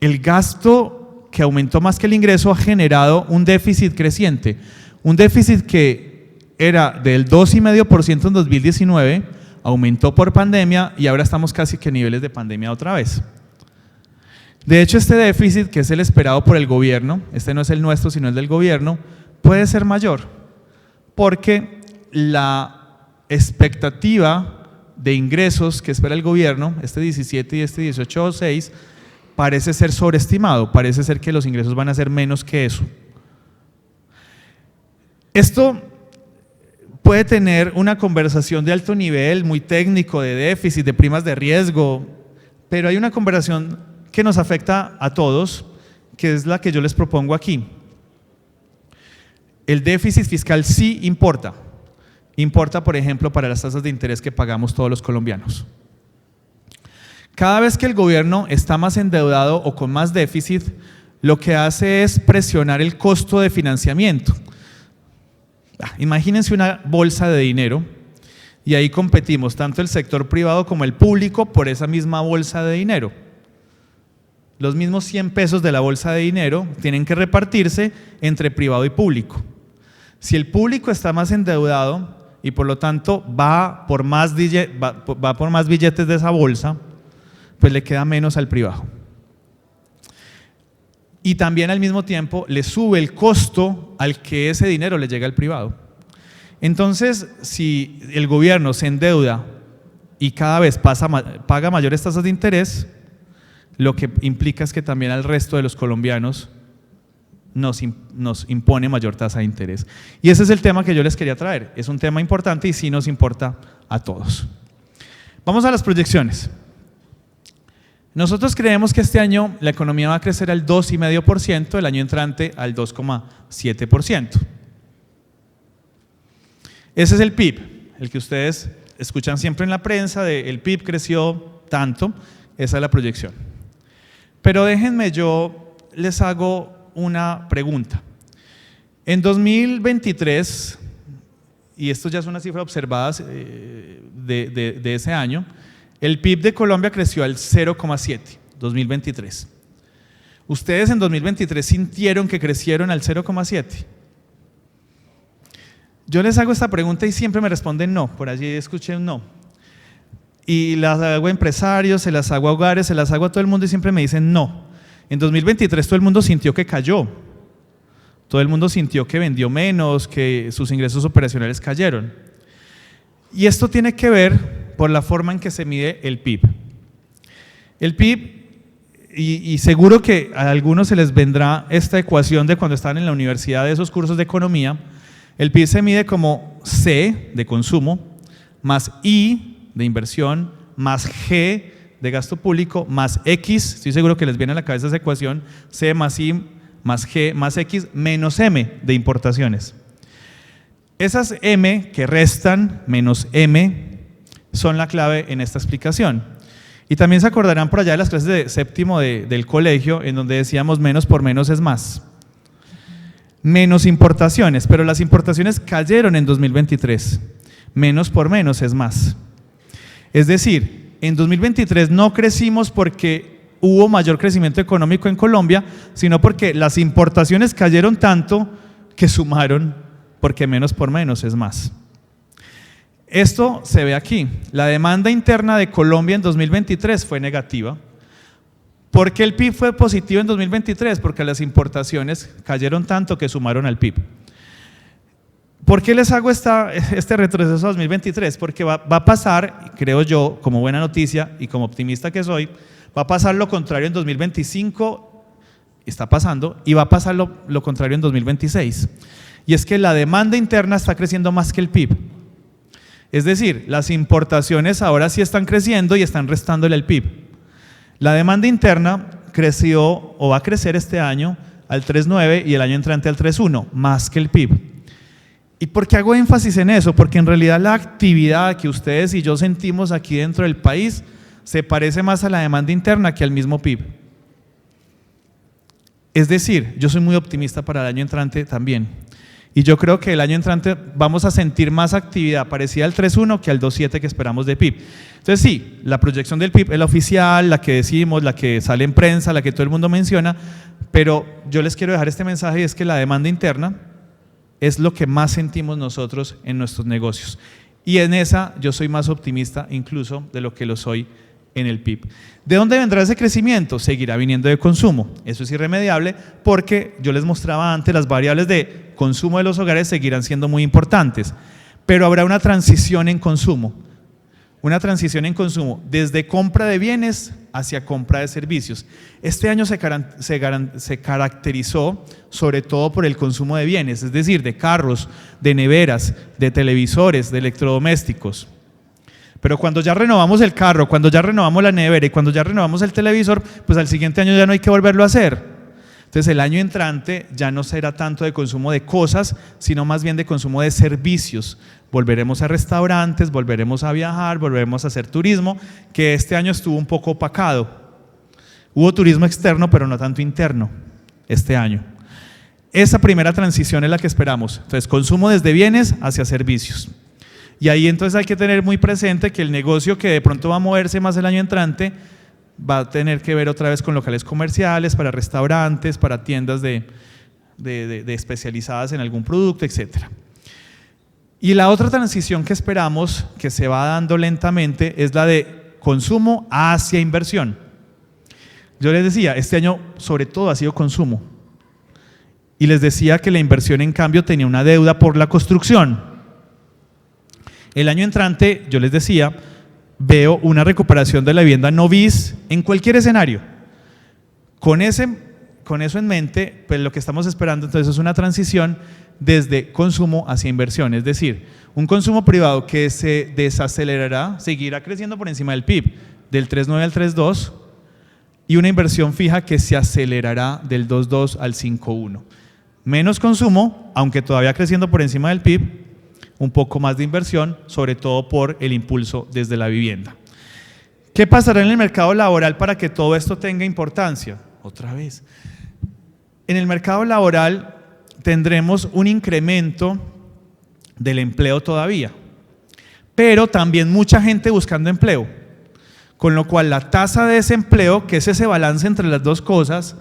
el gasto que aumentó más que el ingreso ha generado un déficit creciente. Un déficit que era del 2,5% en 2019, aumentó por pandemia y ahora estamos casi que a niveles de pandemia otra vez. De hecho, este déficit, que es el esperado por el gobierno, este no es el nuestro sino el del gobierno, puede ser mayor, porque la expectativa de ingresos que espera el gobierno, este 17 y este 18,6, parece ser sobreestimado, parece ser que los ingresos van a ser menos que eso. Esto puede tener una conversación de alto nivel, muy técnico, de déficit, de primas de riesgo, pero hay una conversación que nos afecta a todos, que es la que yo les propongo aquí. El déficit fiscal sí importa. Importa, por ejemplo, para las tasas de interés que pagamos todos los colombianos. Cada vez que el gobierno está más endeudado o con más déficit, lo que hace es presionar el costo de financiamiento. Imagínense una bolsa de dinero y ahí competimos tanto el sector privado como el público por esa misma bolsa de dinero. los mismos 100 pesos de la bolsa de dinero tienen que repartirse entre privado y público. Si el público está más endeudado y por lo tanto va por más billetes de esa bolsa, pues le queda menos al privado. Y también al mismo tiempo le sube el costo al que ese dinero le llega al privado. Entonces, si el gobierno se endeuda y cada vez paga mayores tasas de interés, lo que implica es que también al resto de los colombianos nos impone mayor tasa de interés. Y ese es el tema que yo les quería traer. Es un tema importante y sí nos importa a todos. Vamos a las proyecciones. Nosotros creemos que este año la economía va a crecer al 2,5%, el año entrante al 2,7%. Ese es el PIB, el que ustedes escuchan siempre en la prensa, el PIB creció tanto, esa es la proyección. Pero déjenme, yo les hago una pregunta. En 2023, y esto ya es una cifra observada de ese año, el PIB de Colombia creció al 0,7, 2023. ¿Ustedes en 2023 sintieron que crecieron al 0,7? Yo les hago esta pregunta y siempre me responden no, por allí escuché un no. Y las hago a empresarios, se las hago a hogares, se las hago a todo el mundo y siempre me dicen no. En 2023 todo el mundo sintió que cayó, todo el mundo sintió que vendió menos, que sus ingresos operacionales cayeron. Y esto tiene que ver por la forma en que se mide el PIB. El PIB, y seguro que a algunos se les vendrá esta ecuación de cuando estaban en la universidad de esos cursos de economía. El PIB se mide como C de consumo, más I de inversión, más G de gasto público, más X, estoy seguro que les viene a la cabeza esa ecuación, C más I más G más X menos M de importaciones. Esas M que restan menos M son la clave en esta explicación. Y también se acordarán por allá de las clases de séptimo del colegio, en donde decíamos menos por menos es más. Menos importaciones, pero las importaciones cayeron en 2023. Menos por menos es más. Es decir, en 2023 no crecimos porque hubo mayor crecimiento económico en Colombia, sino porque las importaciones cayeron tanto que sumaron, porque menos por menos es más. Esto se ve aquí. La demanda interna de Colombia en 2023 fue negativa. ¿Por qué el PIB fue positivo en 2023? Porque las importaciones cayeron tanto que sumaron al PIB. ¿Por qué les hago este retroceso a 2023? Porque va a pasar, creo yo, como buena noticia y como optimista que soy, va a pasar lo contrario en 2025, está pasando, y va a pasar lo contrario en 2026. Y es que la demanda interna está creciendo más que el PIB. Es decir, las importaciones ahora sí están creciendo y están restándole al PIB. La demanda interna creció o va a crecer este año al 3,9 y el año entrante al 3,1, más que el PIB. ¿Y por qué hago énfasis en eso? Porque en realidad la actividad que ustedes y yo sentimos aquí dentro del país se parece más a la demanda interna que al mismo PIB. Es decir, yo soy muy optimista para el año entrante también. Y yo creo que el año entrante vamos a sentir más actividad parecida al 3,1 que al 2,7 que esperamos de PIB. Entonces sí, la proyección del PIB es la oficial, la que decimos, la que sale en prensa, la que todo el mundo menciona, pero yo les quiero dejar este mensaje y es que la demanda interna es lo que más sentimos nosotros en nuestros negocios. Y en esa yo soy más optimista incluso de lo que lo soy en el PIB. ¿De dónde vendrá ese crecimiento? Seguirá viniendo de consumo. Eso es irremediable porque yo les mostraba antes, las variables de consumo de los hogares seguirán siendo muy importantes, pero habrá una transición en consumo. Una transición en consumo desde compra de bienes hacia compra de servicios. Este año se caracterizó sobre todo por el consumo de bienes, es decir, de carros, de neveras, de televisores, de electrodomésticos. Pero cuando ya renovamos el carro, cuando ya renovamos la nevera y cuando ya renovamos el televisor, pues al siguiente año ya no hay que volverlo a hacer. Entonces el año entrante ya no será tanto de consumo de cosas, sino más bien de consumo de servicios. Volveremos a restaurantes, volveremos a viajar, volveremos a hacer turismo, que este año estuvo un poco opacado. Hubo turismo externo, pero no tanto interno este año. Esa primera transición es la que esperamos. Entonces, consumo desde bienes hacia servicios. Y ahí entonces hay que tener muy presente que el negocio que de pronto va a moverse más el año entrante va a tener que ver otra vez con locales comerciales, para restaurantes, para tiendas de especializadas en algún producto, etc. Y la otra transición que esperamos, que se va dando lentamente, es la de consumo hacia inversión. Yo les decía, este año sobre todo ha sido consumo. Y les decía que la inversión, en cambio, tenía una deuda por la construcción. El año entrante, yo les decía, veo una recuperación de la vivienda no bis en cualquier escenario. Con eso en mente, pues lo que estamos esperando entonces es una transición desde consumo hacia inversión, es decir, un consumo privado que se desacelerará, seguirá creciendo por encima del PIB, del 3,9 al 3,2, y una inversión fija que se acelerará del 2,2 al 5,1. Menos consumo, aunque todavía creciendo por encima del PIB, un poco más de inversión, sobre todo por el impulso desde la vivienda. ¿Qué pasará en el mercado laboral para que todo esto tenga importancia? Otra vez. En el mercado laboral tendremos un incremento del empleo todavía, pero también mucha gente buscando empleo, con lo cual la tasa de desempleo, que es ese balance entre las dos cosas,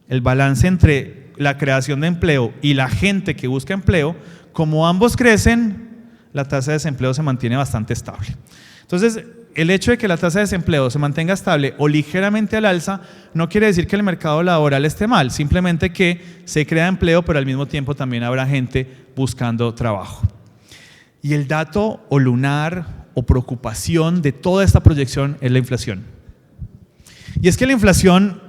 el balance entre la creación de empleo y la gente que busca empleo, como ambos crecen, la tasa de desempleo se mantiene bastante estable. Entonces, el hecho de que la tasa de desempleo se mantenga estable o ligeramente al alza no quiere decir que el mercado laboral esté mal, simplemente que se crea empleo, pero al mismo tiempo también habrá gente buscando trabajo. Y el dato o lunar o preocupación de toda esta proyección es la inflación. Y es que la inflación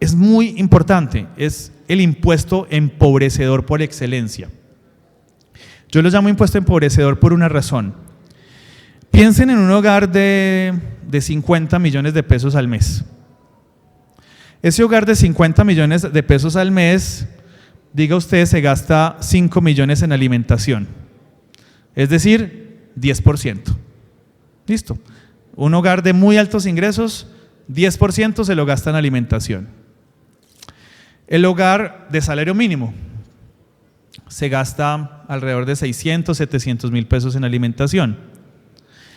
es muy importante, es el impuesto empobrecedor por excelencia. Yo lo llamo impuesto empobrecedor por una razón. Piensen en un hogar de 50 millones de pesos al mes. Ese hogar de 50 millones de pesos al mes, diga usted, se gasta 5 millones en alimentación. Es decir, 10%. Listo. Un hogar de muy altos ingresos, 10% se lo gasta en alimentación. El hogar de salario mínimo se gasta alrededor de 600, 700 mil pesos en alimentación.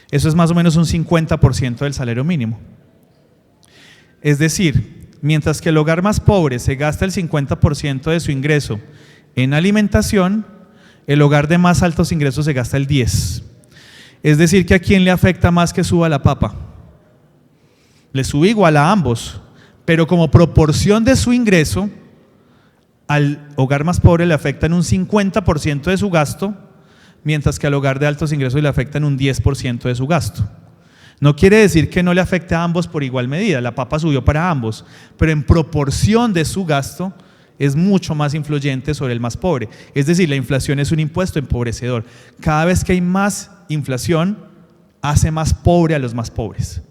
Eso es más o menos un 50% del salario mínimo. Es decir, mientras que el hogar más pobre se gasta el 50% de su ingreso en alimentación, el hogar de más altos ingresos se gasta el 10%. Es decir, que ¿a quién le afecta más que suba la papa? Le sube igual a ambos, pero como proporción de su ingreso, al hogar más pobre le afectan un 50% de su gasto, mientras que al hogar de altos ingresos le afectan un 10% de su gasto. No quiere decir que no le afecte a ambos por igual medida, la papa subió para ambos, pero en proporción de su gasto es mucho más influyente sobre el más pobre. Es decir, la inflación es un impuesto empobrecedor. Cada vez que hay más inflación, hace más pobre a los más pobres.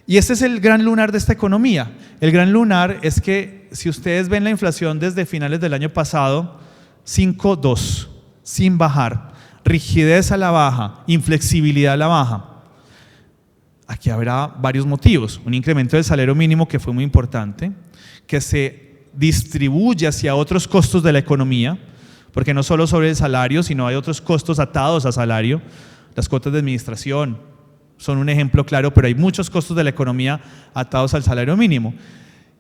Y este es el gran lunar de esta economía. El gran lunar es que si ustedes ven la inflación desde finales del año pasado, 5,2, sin bajar, rigidez a la baja, inflexibilidad a la baja. Aquí habrá varios motivos. Un incremento del salario mínimo que fue muy importante, que se distribuye hacia otros costos de la economía, porque no solo sobre el salario, sino hay otros costos atados a salario. Las cuotas de administración son un ejemplo claro, pero hay muchos costos de la economía atados al salario mínimo.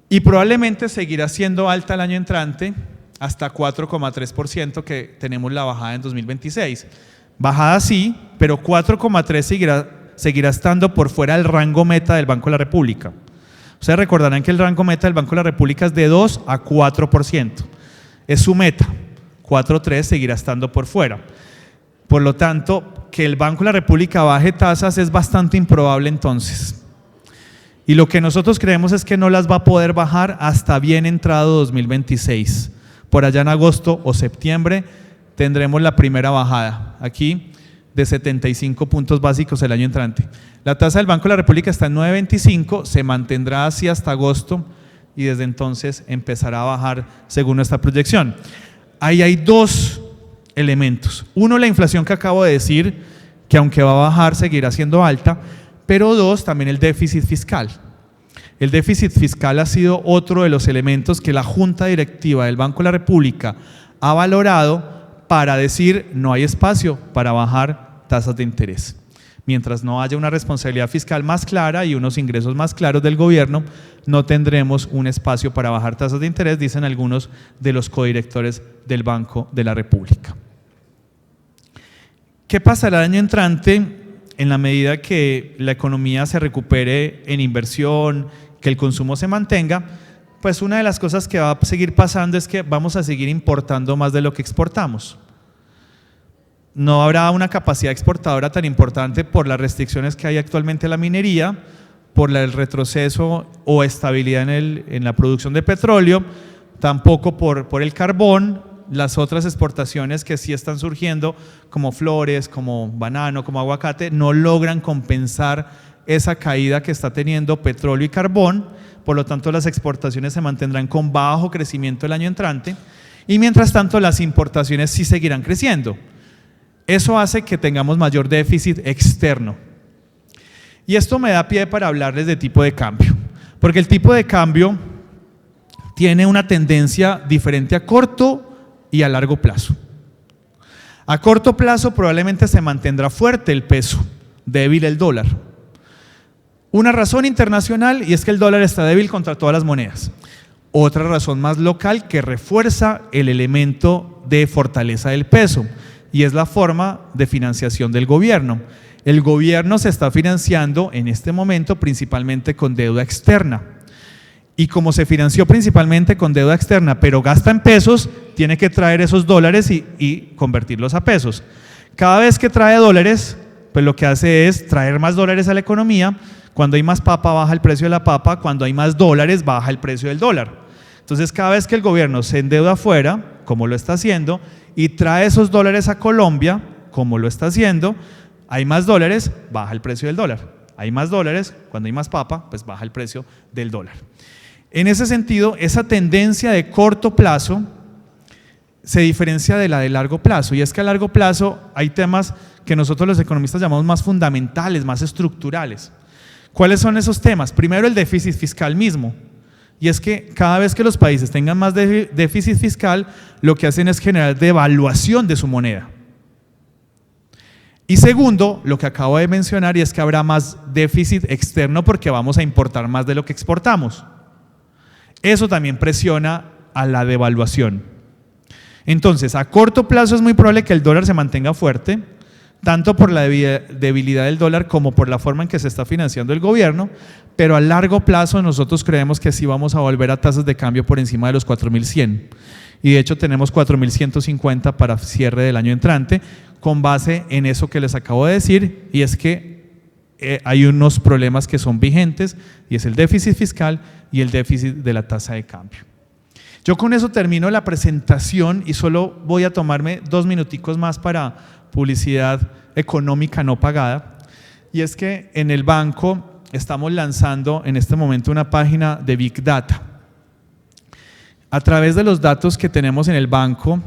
Y probablemente seguirá siendo alta el año entrante, hasta 4,3% que tenemos la bajada en 2026. Bajada sí, pero 4,3% seguirá estando por fuera del rango meta del Banco de la República. Ustedes recordarán que el rango meta del Banco de la República es de 2 a 4%. Es su meta. 4,3% seguirá estando por fuera. Por lo tanto, que el Banco de la República baje tasas es bastante improbable entonces. Y lo que nosotros creemos es que no las va a poder bajar hasta bien entrado 2026. Por allá en agosto o septiembre tendremos la primera bajada. Aquí de 75 puntos básicos el año entrante. La tasa del Banco de la República está en 9,25, se mantendrá así hasta agosto y desde entonces empezará a bajar según nuestra proyección. Ahí hay dos elementos. Uno, la inflación que acabo de decir, que aunque va a bajar seguirá siendo alta, pero dos, también el déficit fiscal. El déficit fiscal ha sido otro de los elementos que la Junta Directiva del Banco de la República ha valorado para decir no hay espacio para bajar tasas de interés. Mientras no haya una responsabilidad fiscal más clara y unos ingresos más claros del gobierno, no tendremos un espacio para bajar tasas de interés, dicen algunos de los codirectores del Banco de la República. ¿Qué pasará el año entrante en la medida que la economía se recupere en inversión, que el consumo se mantenga? Pues una de las cosas que va a seguir pasando es que vamos a seguir importando más de lo que exportamos. No habrá una capacidad exportadora tan importante por las restricciones que hay actualmente en la minería, por el retroceso o estabilidad en la producción de petróleo, tampoco por el carbón. Las otras exportaciones que sí están surgiendo, como flores, como banano, como aguacate, no logran compensar esa caída que está teniendo petróleo y carbón. Por lo tanto, las exportaciones se mantendrán con bajo crecimiento el año entrante y mientras tanto las importaciones sí seguirán creciendo. Eso hace que tengamos mayor déficit externo. Y esto me da pie para hablarles de tipo de cambio, porque el tipo de cambio tiene una tendencia diferente a corto y a largo plazo. A corto plazo probablemente se mantendrá fuerte el peso, débil el dólar. Una razón internacional, y es que el dólar está débil contra todas las monedas. Otra razón más local que refuerza el elemento de fortaleza del peso, y es la forma de financiación del gobierno. El gobierno se está financiando en este momento principalmente con deuda externa. Y como se financió principalmente con deuda externa, pero gasta en pesos, tiene que traer esos dólares y convertirlos a pesos. Cada vez que trae dólares, pues lo que hace es traer más dólares a la economía. Cuando hay más papa, baja el precio de la papa. Cuando hay más dólares, baja el precio del dólar. Entonces, cada vez que el gobierno se endeuda afuera, como lo está haciendo, y trae esos dólares a Colombia, como lo está haciendo, hay más dólares, baja el precio del dólar. Hay más dólares, cuando hay más papa, pues baja el precio del dólar. En ese sentido, esa tendencia de corto plazo se diferencia de la de largo plazo, y es que a largo plazo hay temas que nosotros los economistas llamamos más fundamentales, más estructurales. ¿Cuáles son esos temas? Primero, el déficit fiscal mismo. Y es que cada vez que los países tengan más déficit fiscal, lo que hacen es generar devaluación de su moneda. Y segundo, lo que acabo de mencionar, y es que habrá más déficit externo porque vamos a importar más de lo que exportamos. Eso también presiona a la devaluación. Entonces, a corto plazo es muy probable que el dólar se mantenga fuerte, tanto por la debilidad del dólar como por la forma en que se está financiando el gobierno, pero a largo plazo nosotros creemos que sí vamos a volver a tasas de cambio por encima de los 4.100, y de hecho tenemos 4.150 para cierre del año entrante, con base en eso que les acabo de decir, y es que hay unos problemas que son vigentes, y es el déficit fiscal y el déficit de la tasa de cambio. Yo con eso termino la presentación y solo voy a tomarme 2 minuticos más para publicidad económica no pagada, y es que en el banco estamos lanzando en este momento una página de Big Data. A través de los datos que tenemos en el banco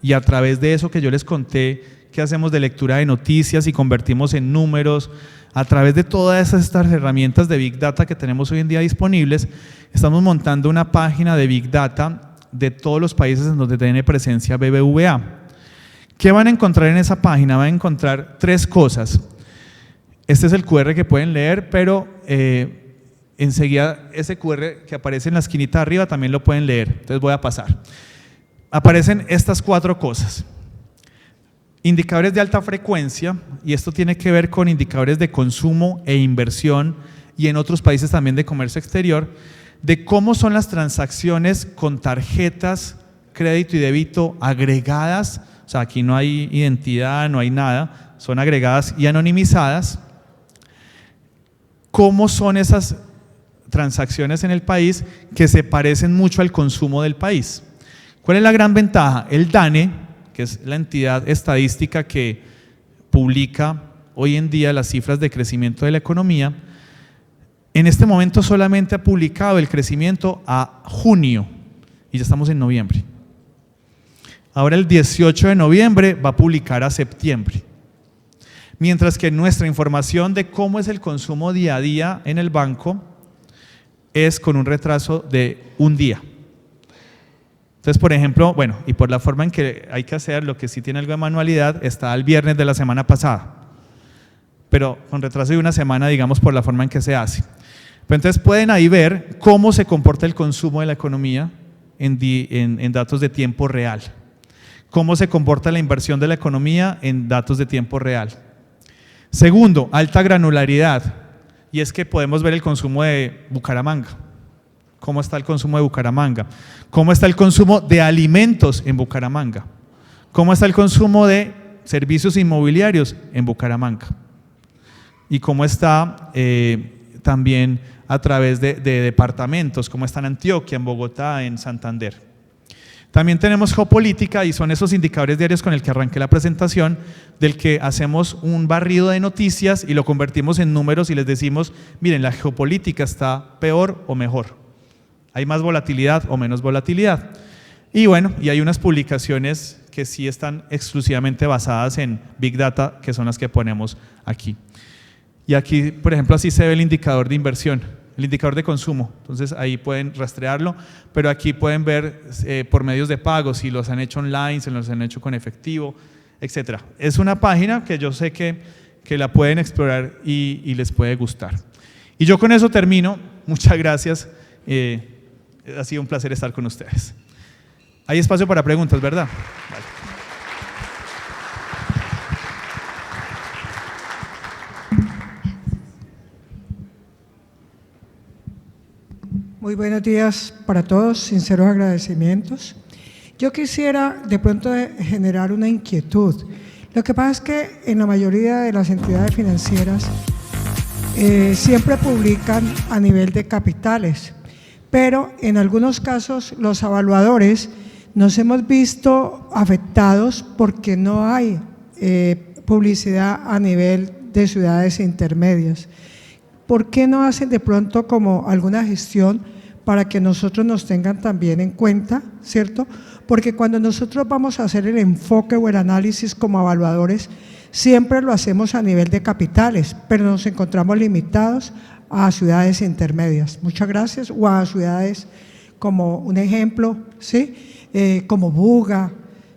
y a través de eso que yo les conté que hacemos de lectura de noticias y convertimos en números, a través de todas estas herramientas de Big Data que tenemos hoy en día disponibles, estamos montando una página de Big Data de todos los países en donde tiene presencia BBVA. ¿Qué van a encontrar en esa página? Van a encontrar 3 cosas. Este es el QR que pueden leer, pero enseguida ese QR que aparece en la esquinita de arriba también lo pueden leer. Entonces voy a pasar. Aparecen estas 4 cosas. Indicadores de alta frecuencia, y esto tiene que ver con indicadores de consumo e inversión, y en otros países también de comercio exterior, de cómo son las transacciones con tarjetas, crédito y débito agregadas. O sea, aquí no hay identidad, no hay nada, son agregadas y anonimizadas. ¿Cómo son esas transacciones en el país que se parecen mucho al consumo del país? ¿Cuál es la gran ventaja? El DANE, que es la entidad estadística que publica hoy en día las cifras de crecimiento de la economía, en este momento solamente ha publicado el crecimiento a junio y ya estamos en noviembre. Ahora el 18 de noviembre va a publicar a septiembre. Mientras que nuestra información de cómo es el consumo día a día en el banco es con un retraso de un día. Entonces, por ejemplo, bueno, y por la forma en que hay que hacer, lo que sí tiene algo de manualidad, está el viernes de la semana pasada. pero con retraso de una semana, digamos, por la forma en que se hace. Pero entonces pueden ahí ver cómo se comporta el consumo de la economía en datos de tiempo real, cómo se comporta la inversión de la economía en datos de tiempo real. Segundo, alta granularidad, y es que podemos ver el consumo de Bucaramanga. ¿Cómo está el consumo de Bucaramanga? ¿Cómo está el consumo de alimentos en Bucaramanga? ¿Cómo está el consumo de servicios inmobiliarios en Bucaramanga? Y cómo está también a través de departamentos, cómo está en Antioquia, en Bogotá, en Santander. También tenemos geopolítica, y son esos indicadores diarios con el que arranqué la presentación, del que hacemos un barrido de noticias y lo convertimos en números y les decimos, miren, la geopolítica está peor o mejor, hay más volatilidad o menos volatilidad. Y bueno, y hay unas publicaciones que sí están exclusivamente basadas en Big Data, que son las que ponemos aquí. Y aquí, por ejemplo, así se ve el indicador de inversión, el indicador de consumo. Entonces ahí pueden rastrearlo, pero aquí pueden ver por medios de pago, si los han hecho online, si los han hecho con efectivo, etc. Es una página que yo sé que la pueden explorar y les puede gustar. Y yo con eso termino. Muchas gracias. Ha sido un placer estar con ustedes. Hay espacio para preguntas, ¿verdad? Vale. Muy buenos días para todos, sinceros agradecimientos. Yo quisiera de pronto generar una inquietud. Lo que pasa es que en la mayoría de las entidades financieras siempre publican a nivel de capitales, pero en algunos casos los evaluadores nos hemos visto afectados porque no hay publicidad a nivel de ciudades intermedias. ¿Por qué no hacen de pronto como alguna gestión para que nosotros nos tengan también en cuenta, ¿cierto? Porque cuando nosotros vamos a hacer el enfoque o el análisis como evaluadores, siempre lo hacemos a nivel de capitales, pero nos encontramos limitados a ciudades intermedias. Muchas gracias. O a ciudades como un ejemplo, ¿sí? Como Buga,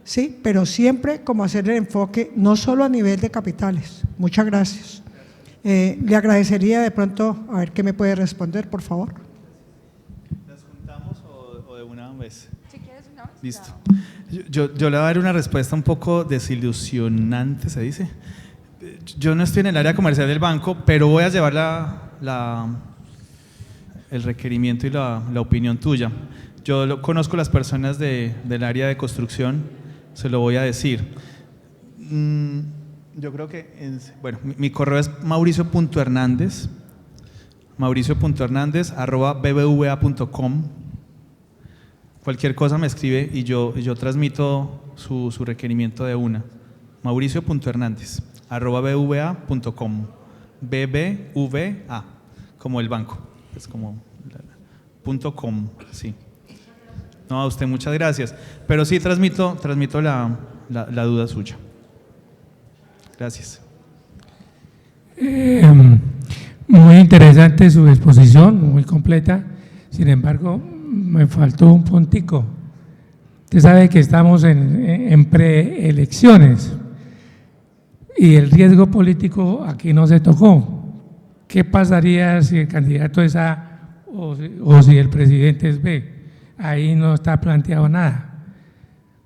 ¿sí? Pero siempre como hacer el enfoque no solo a nivel de capitales. Muchas gracias. Le agradecería de pronto, a ver qué me puede responder, por favor. ¿Las juntamos o de una vez? Si quieres una vez. Listo. Yo le voy a dar una respuesta un poco desilusionante, ¿se dice? Yo no estoy en el área comercial del banco, pero voy a llevar el requerimiento y la opinión tuya. Yo conozco las personas del área de construcción, se lo voy a decir. Yo creo que, bueno, mi correo es mauricio.hernandez@bbva.com. Cualquier cosa me escribe y yo transmito su requerimiento de una. mauricio.hernandez@bbva.com. BBVA, como el banco, es como .com, sí. No, a usted muchas gracias, pero sí transmito la duda suya. Gracias. Muy interesante su exposición, muy completa. Sin embargo, me faltó un puntico. Usted sabe que estamos en preelecciones y el riesgo político aquí no se tocó. ¿Qué pasaría si el candidato es A o si el presidente es B? Ahí no está planteado nada.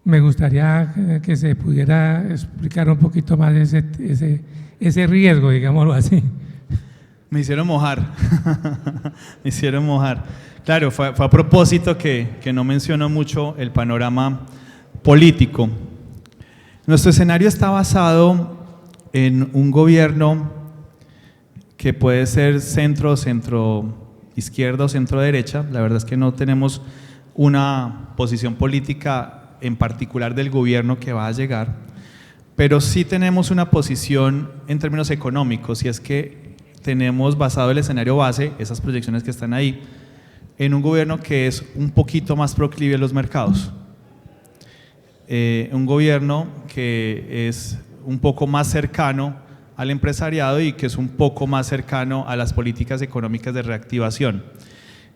Me gustaría que se pudiera explicar un poquito más ese riesgo, digámoslo así. Me hicieron mojar, me hicieron mojar. Claro, fue a propósito que no menciono mucho el panorama político. Nuestro escenario está basado en un gobierno que puede ser centro izquierda o centro derecha. La verdad es que no tenemos una posición política en particular del gobierno que va a llegar, pero sí tenemos una posición en términos económicos, y es que tenemos basado el escenario base, esas proyecciones que están ahí, en un gobierno que es un poquito más proclive a los mercados, un gobierno que es un poco más cercano al empresariado y que es un poco más cercano a las políticas económicas de reactivación.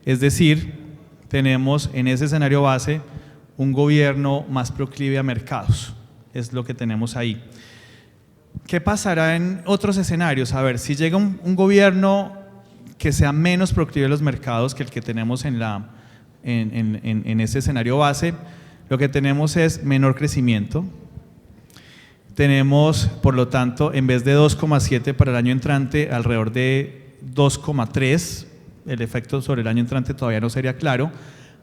Es decir, tenemos en ese escenario base un gobierno más proclive a mercados, es lo que tenemos ahí. ¿Qué pasará en otros escenarios? A ver, si llega un gobierno que sea menos proclive a los mercados que el que tenemos en ese escenario base, lo que tenemos es menor crecimiento. Tenemos, por lo tanto, en vez de 2,7 para el año entrante, alrededor de 2,3. El efecto sobre el año entrante todavía no sería claro,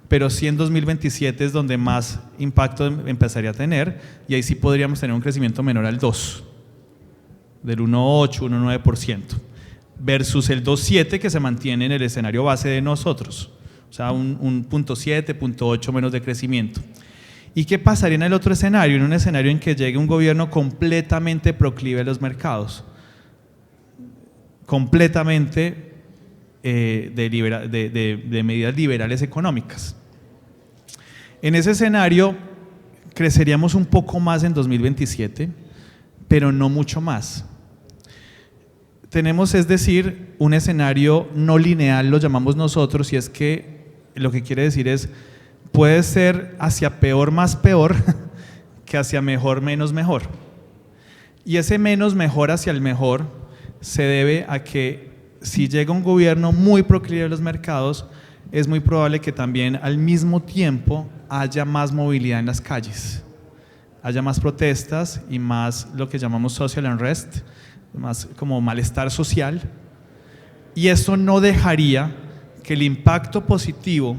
pero sí en 2027 es donde más impacto empezaría a tener, y ahí sí podríamos tener un crecimiento menor al 2, del 1,8, 1,9%, versus el 2,7 que se mantiene en el escenario base de nosotros, o sea, un 0,7, 0,8 menos de crecimiento. ¿Y qué pasaría en el otro escenario? En un escenario en que llegue un gobierno completamente proclive a los mercados, completamente de medidas liberales económicas. En ese escenario creceríamos un poco más en 2027, pero no mucho más. Tenemos, es decir, un escenario no lineal, lo llamamos nosotros, y es que lo que quiere decir es, puede ser hacia peor más peor que hacia mejor menos mejor. Y ese menos mejor hacia el mejor se debe a que si llega un gobierno muy proclive a los mercados, es muy probable que también al mismo tiempo haya más movilidad en las calles, haya más protestas y más lo que llamamos social unrest, más como malestar social, y eso no dejaría que el impacto positivo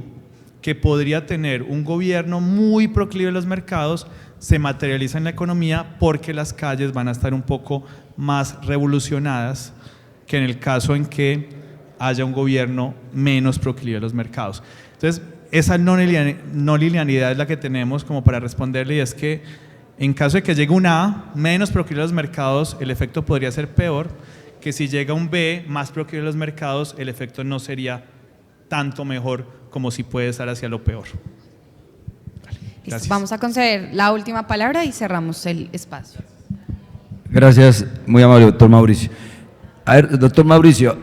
que podría tener un gobierno muy proclive a los mercados se materializa en la economía, porque las calles van a estar un poco más revolucionadas que en el caso en que haya un gobierno menos proclive a los mercados. Entonces, esa no linealidad es la que tenemos como para responderle, y es que en caso de que llegue un A menos proclive a los mercados, el efecto podría ser peor que si llega un B más proclive a los mercados, el efecto no sería tanto mejor como si puede estar hacia lo peor. Gracias. Vamos a conceder la última palabra y cerramos el espacio. Gracias, muy amable doctor Mauricio. A ver, doctor Mauricio,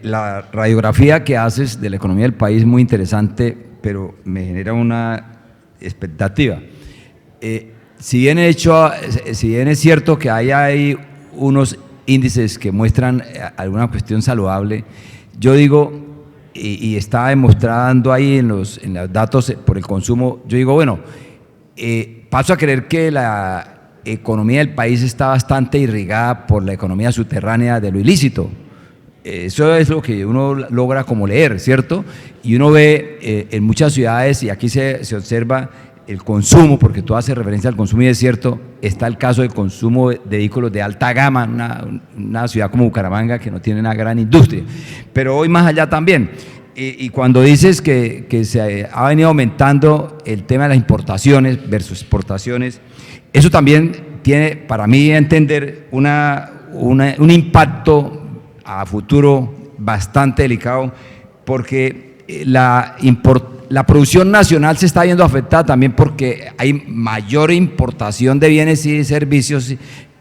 la radiografía que haces de la economía del país es muy interesante, pero me genera una expectativa. Si bien es cierto que hay unos índices que muestran alguna cuestión saludable, yo digo, y está demostrando ahí en los datos por el consumo, yo digo, bueno, paso a creer que la economía del país está bastante irrigada por la economía subterránea de lo ilícito. Eso es lo que uno logra como leer, ¿cierto? Y uno ve en muchas ciudades, y aquí se observa el consumo, porque tú haces referencia al consumo, y es cierto, está el caso del consumo de vehículos de alta gama, una ciudad como Bucaramanga que no tiene una gran industria, pero hoy más allá también. Y cuando dices que se ha venido aumentando el tema de las importaciones versus exportaciones, eso también tiene, para mí entender, un impacto a futuro bastante delicado, porque la producción nacional se está viendo afectada también porque hay mayor importación de bienes y servicios,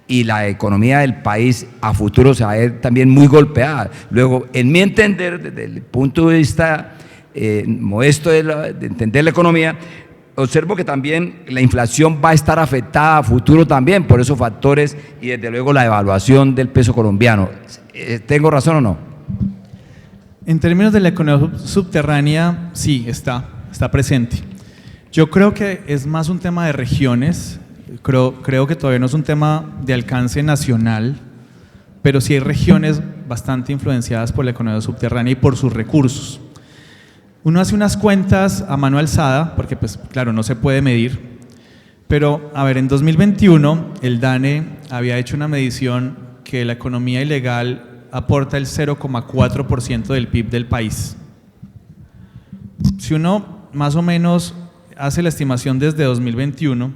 y la economía del país a futuro se va a ver también muy golpeada. Luego, en mi entender, desde el punto de vista modesto de entender la economía, observo que también la inflación va a estar afectada a futuro también por esos factores, y desde luego la devaluación del peso colombiano. ¿Tengo razón o no? En términos de la economía subterránea, sí, está presente. Yo creo que es más un tema de regiones, creo que todavía no es un tema de alcance nacional, pero sí hay regiones bastante influenciadas por la economía subterránea y por sus recursos. Uno hace unas cuentas a mano alzada, porque pues claro, no se puede medir, pero a ver, en 2021 el DANE había hecho una medición que la economía ilegal aporta el 0,4% del PIB del país. Si uno más o menos hace la estimación desde 2021,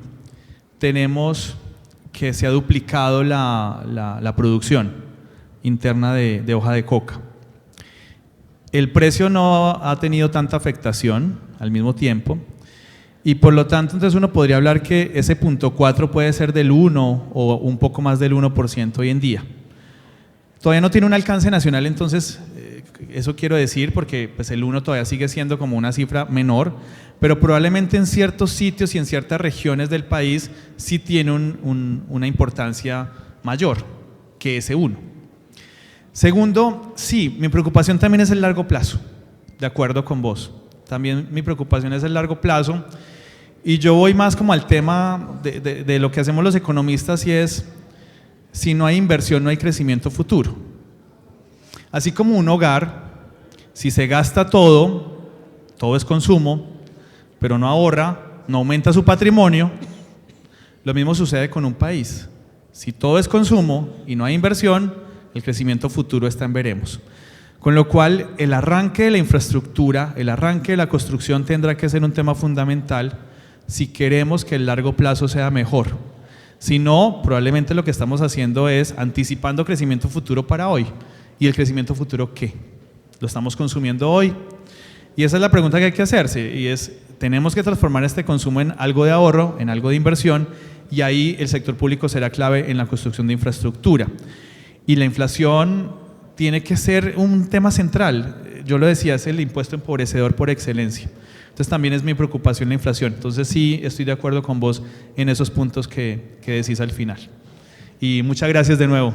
tenemos que se ha duplicado la producción interna de hoja de coca. El precio no ha tenido tanta afectación al mismo tiempo, y por lo tanto entonces uno podría hablar que ese 0,4 puede ser del 1 o un poco más del 1% hoy en día. Todavía no tiene un alcance nacional, entonces eso quiero decir, porque pues el 1 todavía sigue siendo como una cifra menor, pero probablemente en ciertos sitios y en ciertas regiones del país sí tiene una importancia mayor. que ese uno. Segundo, sí, mi preocupación también es el largo plazo, de acuerdo con vos. También mi preocupación es el largo plazo, y yo voy más como al tema de lo que hacemos los economistas, y es, si no hay inversión no hay crecimiento futuro. Así como un hogar, si se gasta todo es consumo, pero no ahorra, no aumenta su patrimonio, lo mismo sucede con un país. Si todo es consumo y no hay inversión, el crecimiento futuro está en veremos. Con lo cual, el arranque de la infraestructura, el arranque de la construcción tendrá que ser un tema fundamental si queremos que el largo plazo sea mejor. Si no, probablemente lo que estamos haciendo es anticipando crecimiento futuro para hoy. ¿Y el crecimiento futuro qué? ¿Lo estamos consumiendo hoy? Y esa es la pregunta que hay que hacerse, y es, tenemos que transformar este consumo en algo de ahorro, en algo de inversión, y ahí el sector público será clave en la construcción de infraestructura. Y la inflación tiene que ser un tema central. Yo lo decía, es el impuesto empobrecedor por excelencia. Entonces también es mi preocupación la inflación. Entonces sí, estoy de acuerdo con vos en esos puntos que decís al final. Y muchas gracias de nuevo.